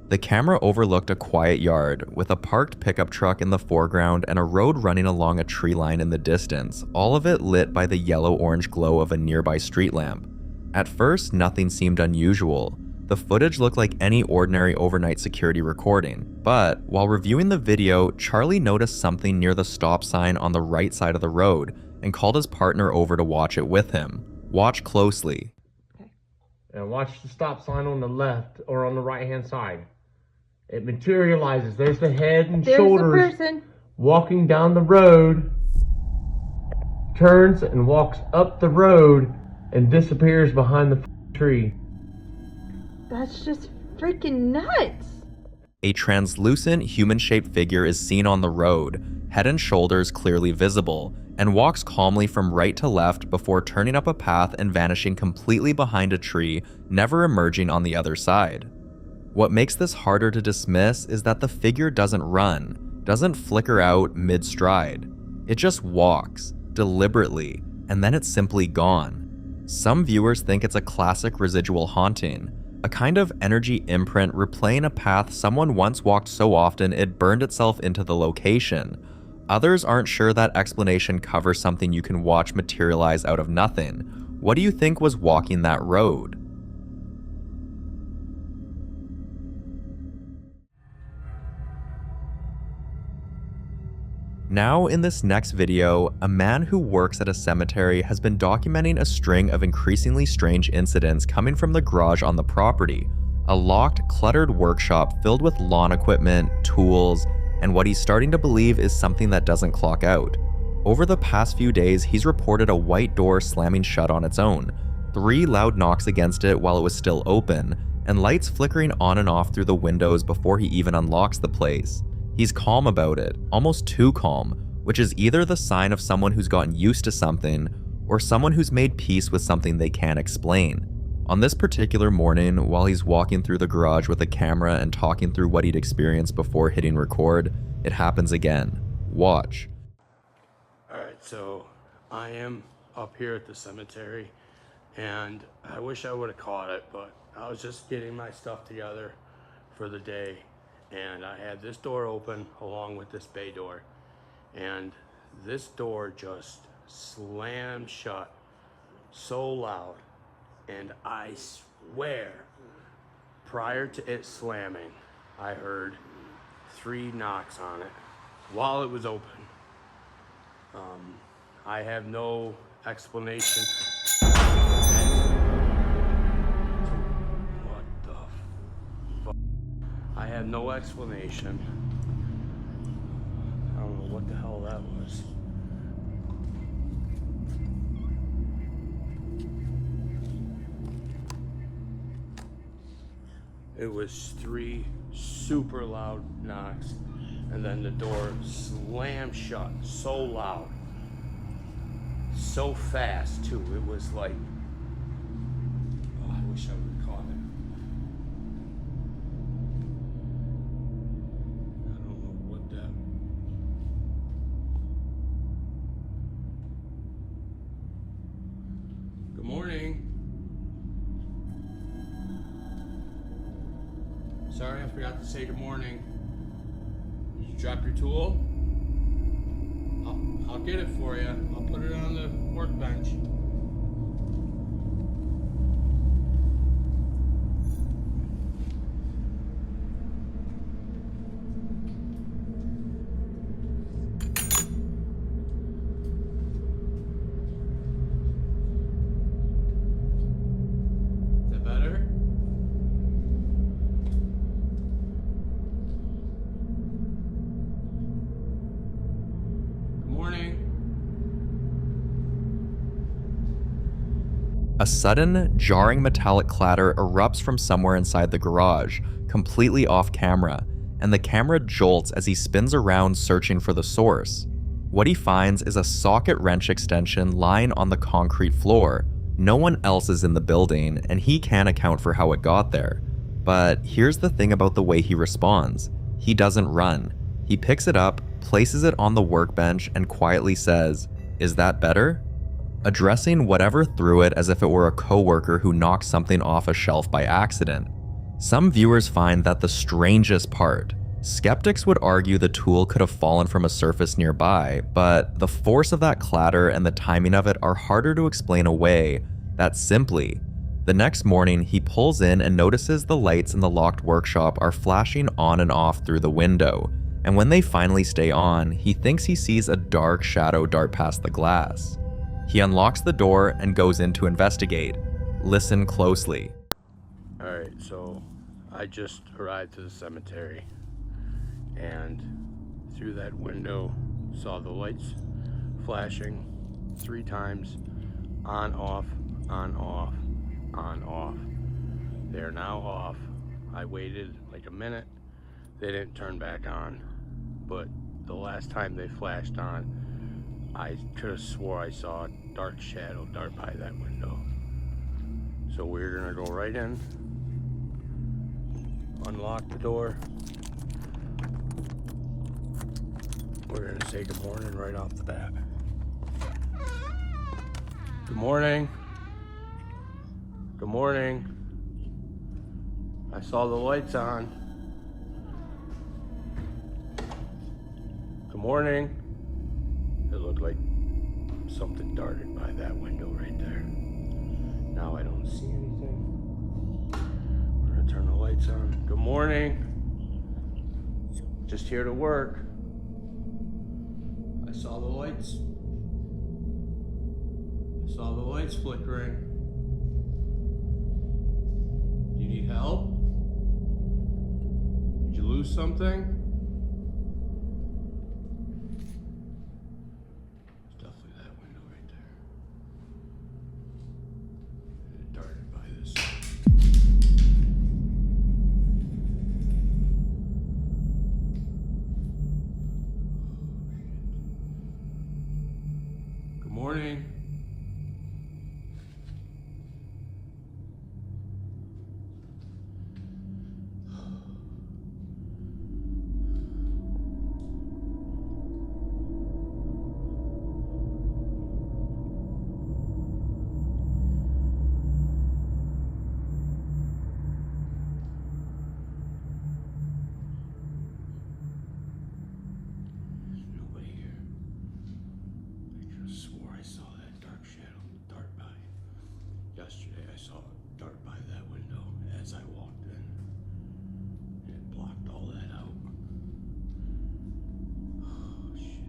The camera overlooked a quiet yard, with a parked pickup truck in the foreground and a road running along a tree line in the distance, all of it lit by the yellow-orange glow of a nearby street lamp. At first, nothing seemed unusual. The footage looked like any ordinary overnight security recording, but while reviewing the video, Charlie noticed something near the stop sign on the right side of the road and called his partner over to watch it with him. Watch closely. And watch the stop sign on the left or on the right-hand side. It materializes. There's the head and shoulders walking down the road, turns and walks up the road and disappears behind the tree. That's just freaking nuts. A translucent human-shaped figure is seen on the road, head and shoulders clearly visible, and walks calmly from right to left before turning up a path and vanishing completely behind a tree, never emerging on the other side. What makes this harder to dismiss is that the figure doesn't run, doesn't flicker out mid-stride. It just walks, deliberately, and then it's simply gone. Some viewers think it's a classic residual haunting, a kind of energy imprint replaying a path someone once walked so often it burned itself into the location. Others aren't sure that explanation covers something you can watch materialize out of nothing. What do you think was walking that road? Now, in this next video, a man who works at a cemetery has been documenting a string of increasingly strange incidents coming from the garage on the property, a locked, cluttered workshop filled with lawn equipment, tools, and what he's starting to believe is something that doesn't clock out. Over the past few days, he's reported a white door slamming shut on its own, 3 loud knocks against it while it was still open, and lights flickering on and off through the windows before he even unlocks the place. He's calm about it, almost too calm, which is either the sign of someone who's gotten used to something or someone who's made peace with something they can't explain. On this particular morning, while he's walking through the garage with a camera and talking through what he'd experienced before hitting record, it happens again. Watch. Alright, so I am up here at the cemetery, and I wish I would have caught it, but I was just getting my stuff together for the day. And I had this door open along with this bay door, and this door just slammed shut so loud, and I swear prior to it slamming I heard 3 knocks on it while it was open. I have no explanation. I have no explanation. I don't know what the hell that was. It was 3 super loud knocks, and then the door slammed shut so loud, so fast too. It was like, oh, I wish I would have caught it. Morning. Sorry, I forgot to say good morning. Did you drop your tool? I'll get it for you. I'll put it on the workbench. Is that better? Good morning. A sudden, jarring metallic clatter erupts from somewhere inside the garage, completely off camera, and the camera jolts as he spins around searching for the source. What he finds is a socket wrench extension lying on the concrete floor. No one else is in the building, and he can't account for how it got there. But here's the thing about the way he responds. He doesn't run. He picks it up, places it on the workbench, and quietly says, "Is that better?" Addressing whatever threw it as if it were a coworker who knocked something off a shelf by accident. Some viewers find that the strangest part. Skeptics would argue the tool could have fallen from a surface nearby, but the force of that clatter and the timing of it are harder to explain away. That's simply. The next morning, he pulls in and notices the lights in the locked workshop are flashing on and off through the window, and when they finally stay on, he thinks he sees a dark shadow dart past the glass. He unlocks the door and goes in to investigate. Listen closely. Alright, so I just arrived to the cemetery and through that window saw the lights flashing 3 times, on, off, on, off, on, off. They're now off. I waited like a minute. They didn't turn back on, but the last time they flashed on, I could have swore I saw a dark shadow dart by that window. So we're gonna go right in, unlock the door. We're gonna say good morning right off the bat. Good morning. Good morning. I saw the lights on. Good morning. It looked like something darted by that window right there. Now I don't see anything. We're gonna turn the lights on. Good morning. Just here to work. I saw the lights. I saw the lights flickering. Do you need help? Did you lose something? Morning. Yesterday I saw it dart by that window as I walked in. It blocked all that out. Oh, shit.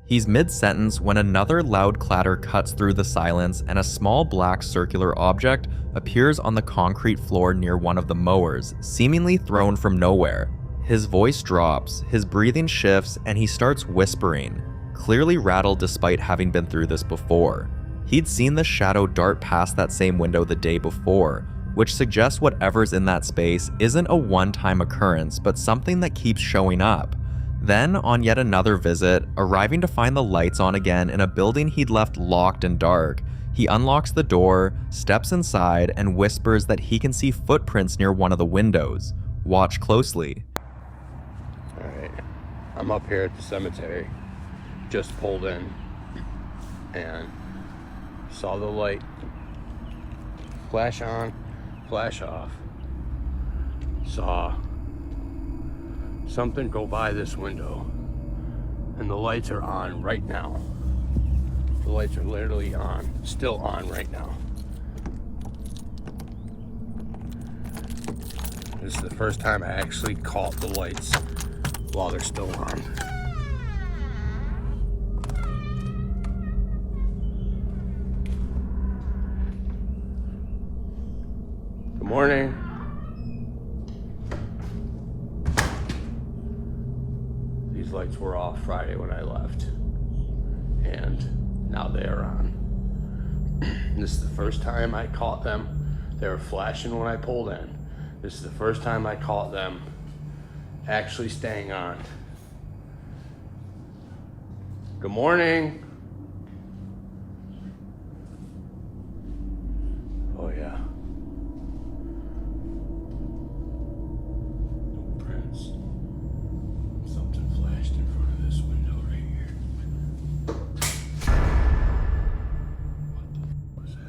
He's mid-sentence when another loud clatter cuts through the silence and a small black circular object appears on the concrete floor near one of the mowers, seemingly thrown from nowhere. His voice drops, his breathing shifts, and he starts whispering, clearly rattled despite having been through this before. He'd seen the shadow dart past that same window the day before, which suggests whatever's in that space isn't a one-time occurrence, but something that keeps showing up. Then, on yet another visit, arriving to find the lights on again in a building he'd left locked and dark, he unlocks the door, steps inside, and whispers that he can see footprints near one of the windows. Watch closely. Alright, I'm up here at the cemetery, just pulled in, and saw the light flash on, flash off. Saw something go by this window. And the lights are on right now. The lights are literally on, still on right now. This is the first time I actually caught the lights while they're still on. Good morning. These lights were off Friday when I left, and now they are on. This is the first time I caught them. They were flashing when I pulled in. This is the first time I caught them actually staying on. Good morning. Oh yeah. No prints. Something flashed in front of this window right here. What the f was that?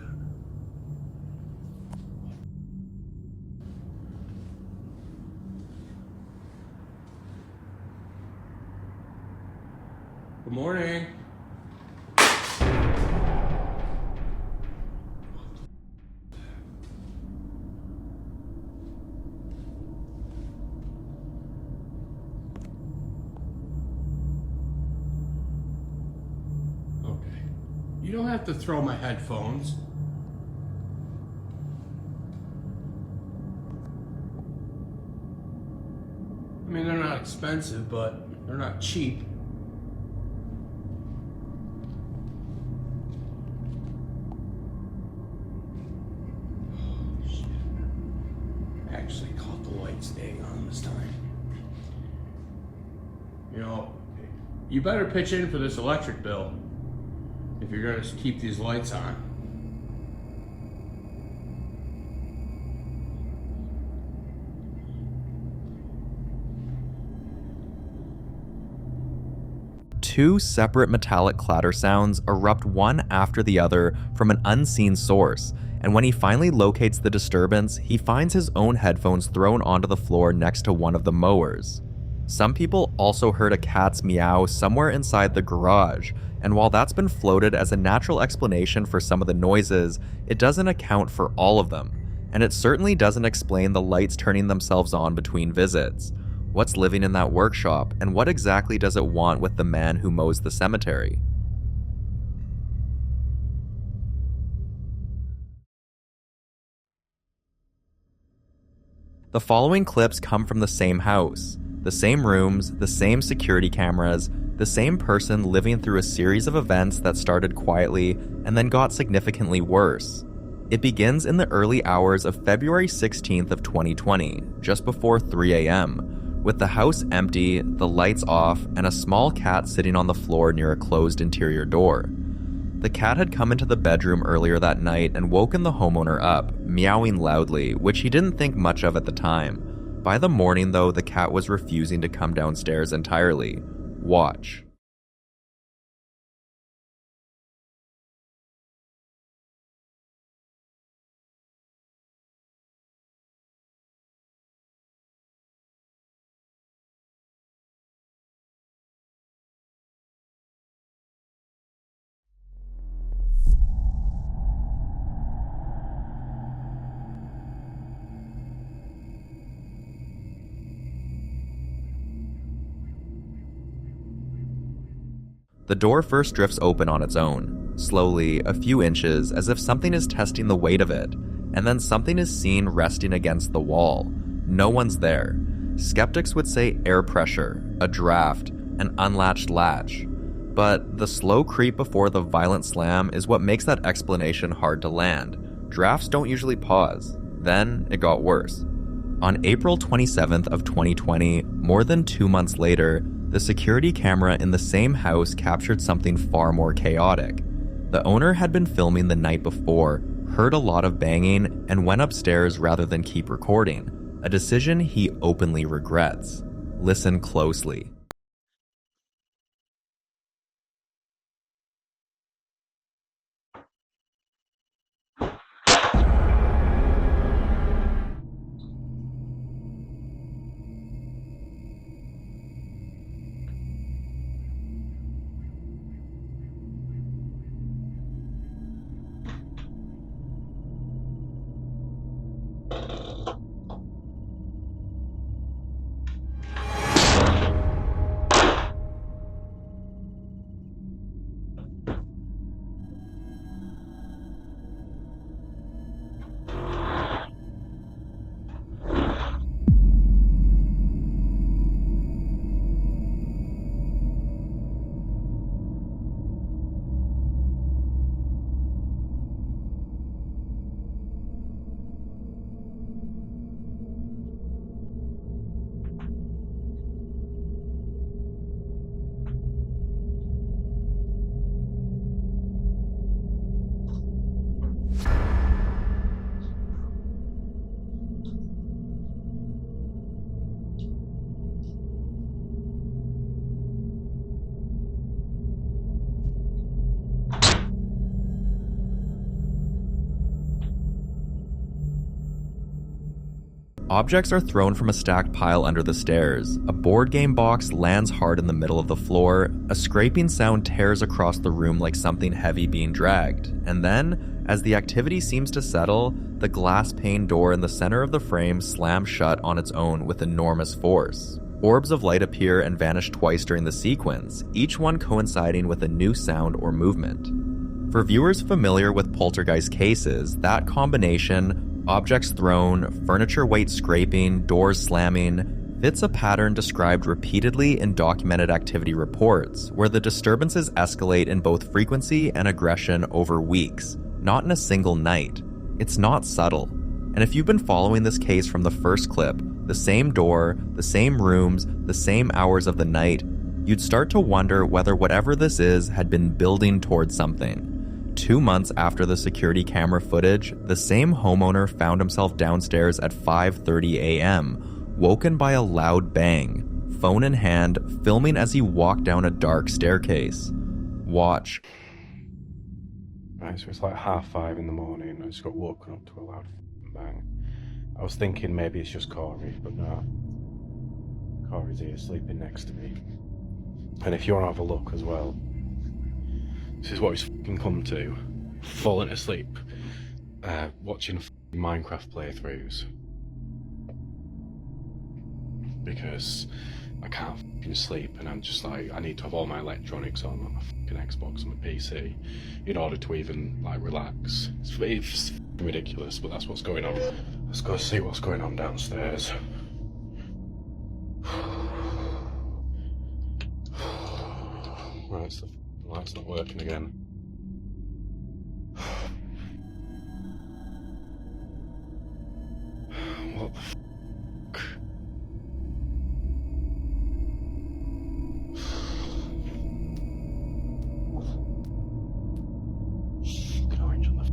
Good morning. Okay. You don't have to throw my headphones. I mean, they're not expensive, but they're not cheap. Actually caught the light staying on this time. You know, you better pitch in for this electric bill if you're going to keep these lights on. Two separate metallic clatter sounds erupt one after the other from an unseen source, and when he finally locates the disturbance, he finds his own headphones thrown onto the floor next to one of the mowers. Some people also heard a cat's meow somewhere inside the garage, and while that's been floated as a natural explanation for some of the noises, it doesn't account for all of them, and it certainly doesn't explain the lights turning themselves on between visits. What's living in that workshop, and what exactly does it want with the man who mows the cemetery? The following clips come from the same house, the same rooms, the same security cameras, the same person living through a series of events that started quietly and then got significantly worse. It begins in the early hours of February 16th of 2020, just before 3 a.m., with the house empty, the lights off, and a small cat sitting on the floor near a closed interior door. The cat had come into the bedroom earlier that night and woken the homeowner up, meowing loudly, which he didn't think much of at the time. By the morning, though, the cat was refusing to come downstairs entirely. Watch. The door first drifts open on its own, slowly, a few inches, as if something is testing the weight of it, and then something is seen resting against the wall. No one's there. Skeptics would say air pressure, a draft, an unlatched latch. But the slow creep before the violent slam is what makes that explanation hard to land. Drafts don't usually pause. Then it got worse. On April 27th of 2020, more than 2 months later, the security camera in the same house captured something far more chaotic. The owner had been filming the night before, heard a lot of banging, and went upstairs rather than keep recording, a decision he openly regrets. Listen closely. Objects are thrown from a stacked pile under the stairs. A board game box lands hard in the middle of the floor. A scraping sound tears across the room like something heavy being dragged. And then, as the activity seems to settle, the glass pane door in the center of the frame slams shut on its own with enormous force. Orbs of light appear and vanish twice during the sequence, each one coinciding with a new sound or movement. For viewers familiar with poltergeist cases, that combination, objects thrown, furniture weight scraping, doors slamming, fits a pattern described repeatedly in documented activity reports, where the disturbances escalate in both frequency and aggression over weeks, not in a single night. It's not subtle. And if you've been following this case from the first clip, the same door, the same rooms, the same hours of the night, you'd start to wonder whether whatever this is had been building towards something. 2 months after the security camera footage, the same homeowner found himself downstairs at 5:30 a.m., woken by a loud bang, phone in hand, filming as he walked down a dark staircase. Watch. Right, so it's like 5:30 in the morning. I just got woken up to a loud bang. I was thinking maybe it's just Corey, but no. Corey's here sleeping next to me. And if you want to have a look as well, this is what he's fucking come to. Falling asleep. Watching Minecraft playthroughs. Because I can't fucking sleep and I'm just like, I need to have all my electronics on my fucking Xbox and my PC in order to even like relax. It's ridiculous, but that's what's going on. Let's go see what's going on downstairs. Right, so the light's not working again. What the fuck? Fucking orange on the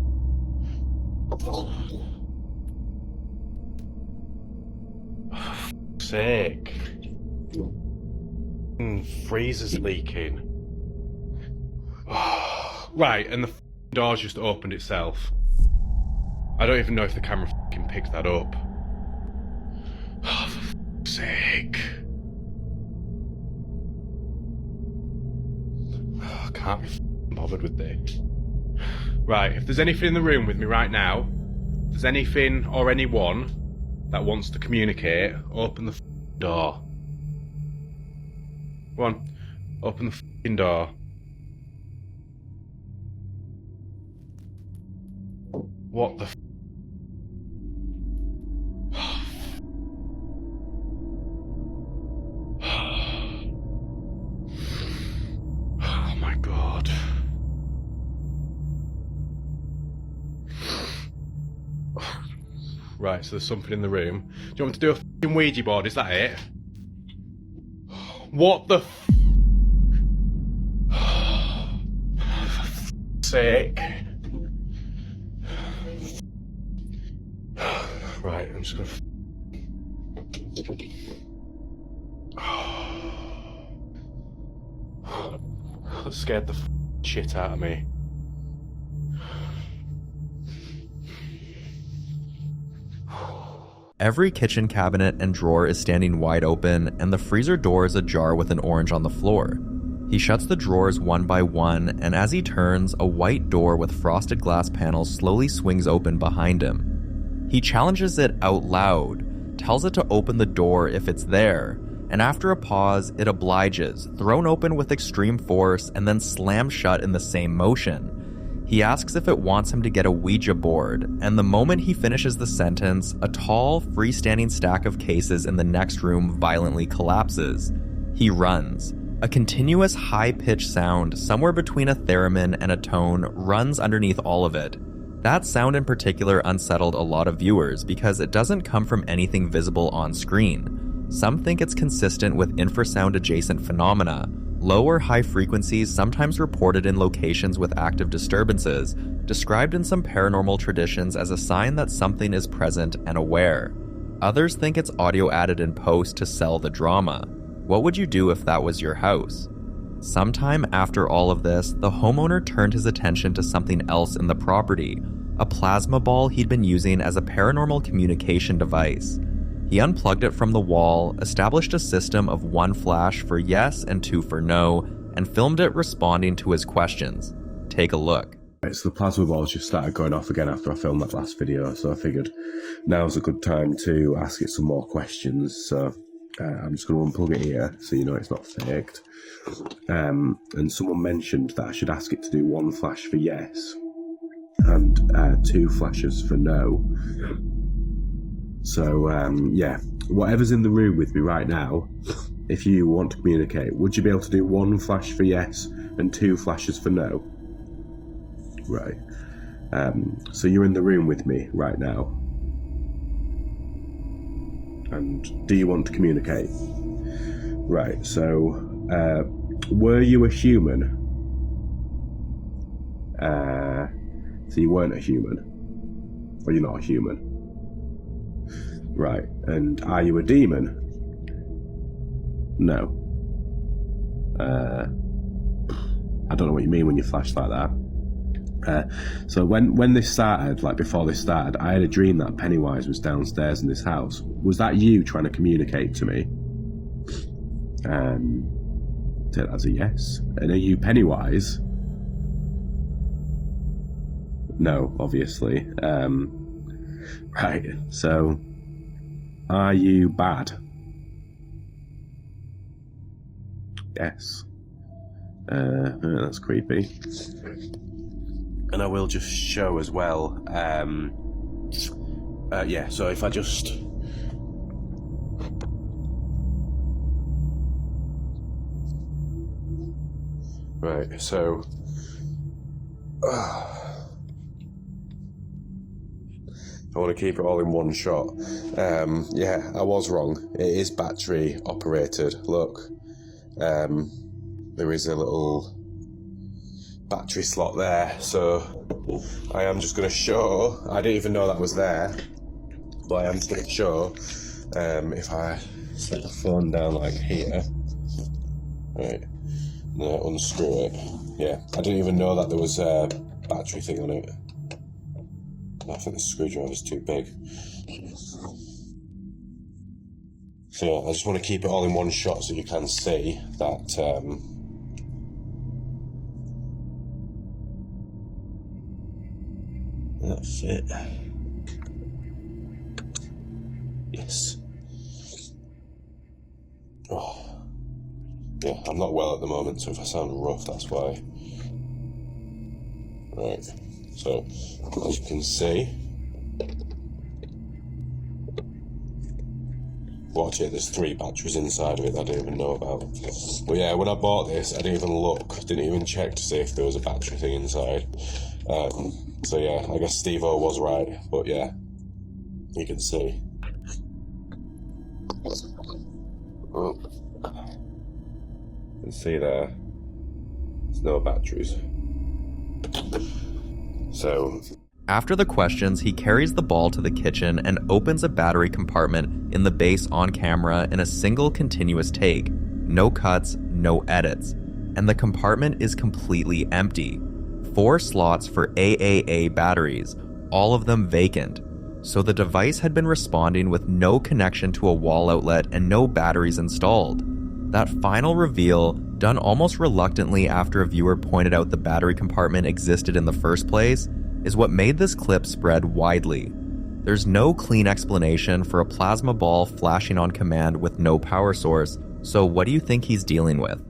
fuck's sake. Freezer's leaking. Right, and the door's just opened itself. I don't even know if the camera fucking picked that up. Oh, for fuck's sake. I can't be fucking bothered with this. Right, if there's anything in the room with me right now, if there's anything or anyone that wants to communicate, open the fucking door. Go on, open the fucking door. What the f? Oh my god. Right, so there's something in the room. Do you want me to do a fucking Ouija board? Is that it? What the f? For fuck's sake. Right, I'm just gonna. That scared the shit out of me. Every kitchen cabinet and drawer is standing wide open, and the freezer door is ajar with an orange on the floor. He shuts the drawers one by one, and as he turns, a white door with frosted glass panels slowly swings open behind him. He challenges it out loud, tells it to open the door if it's there, and after a pause, it obliges, thrown open with extreme force, and then slams shut in the same motion. He asks if it wants him to get a Ouija board, and the moment he finishes the sentence, a tall, freestanding stack of cases in the next room violently collapses. He runs. A continuous high-pitched sound, somewhere between a theremin and a tone, runs underneath all of it. That sound in particular unsettled a lot of viewers because it doesn't come from anything visible on screen. Some think it's consistent with infrasound-adjacent phenomena, low or high frequencies sometimes reported in locations with active disturbances, described in some paranormal traditions as a sign that something is present and aware. Others think it's audio added in post to sell the drama. What would you do if that was your house? Sometime after all of this, the homeowner turned his attention to something else in the property, a plasma ball he'd been using as a paranormal communication device. He unplugged it from the wall, established a system of 1 flash for yes and 2 for no, and filmed it responding to his questions. Take a look. Right, so the plasma balls just started going off again after I filmed that last video, so I figured now's a good time to ask it some more questions. So I'm just going to unplug it here so you know it's not faked. And someone mentioned that I should ask it to do 1 flash for yes and 2 flashes for no. So yeah, whatever's in the room with me right now, if you want to communicate, would you be able to do 1 flash for yes and 2 flashes for no? Right. So you're in the room with me right now. And do you want to communicate? Right, so were you a human? So you weren't a human? Or you're not a human? Right, and are you a demon? No. I don't know what you mean when you flash like that. So when this started, like before this started, I had a dream that Pennywise was downstairs in this house. Was that you trying to communicate to me? Take that as a yes. And are you Pennywise? No, obviously. Right, so are you bad? Yes. That's creepy. And I will just show as well, yeah, so if I just... Right, so... I want to keep it all in one shot. Yeah, I was wrong. It is battery operated. Look, there is a little battery slot there, so I am just going to show. I didn't even know that was there, but I am just going to show. If I set the phone down like here, right, unscrew it. Yeah, I didn't even know that there was a battery thing on it. I think the screwdriver is too big. So yeah, I just want to keep it all in one shot so you can see that. That's it. Yes. Oh. Yeah, I'm not well at the moment, so if I sound rough, that's why. Right, so as you can see, watch it, there's 3 batteries inside of it that I didn't even know about. But yeah, when I bought this, I didn't even look, didn't even check to see if there was a battery thing inside. So yeah, I guess Steve-O was right, but yeah, you can see. Oh. You can see there, there's no batteries. So after the questions, he carries the ball to the kitchen and opens a battery compartment in the base on camera in a single continuous take. No cuts, no edits. And the compartment is completely empty. 4 slots for AAA batteries, all of them vacant. So the device had been responding with no connection to a wall outlet and no batteries installed. That final reveal, done almost reluctantly after a viewer pointed out the battery compartment existed in the first place, is what made this clip spread widely. There's no clean explanation for a plasma ball flashing on command with no power source, so what do you think he's dealing with?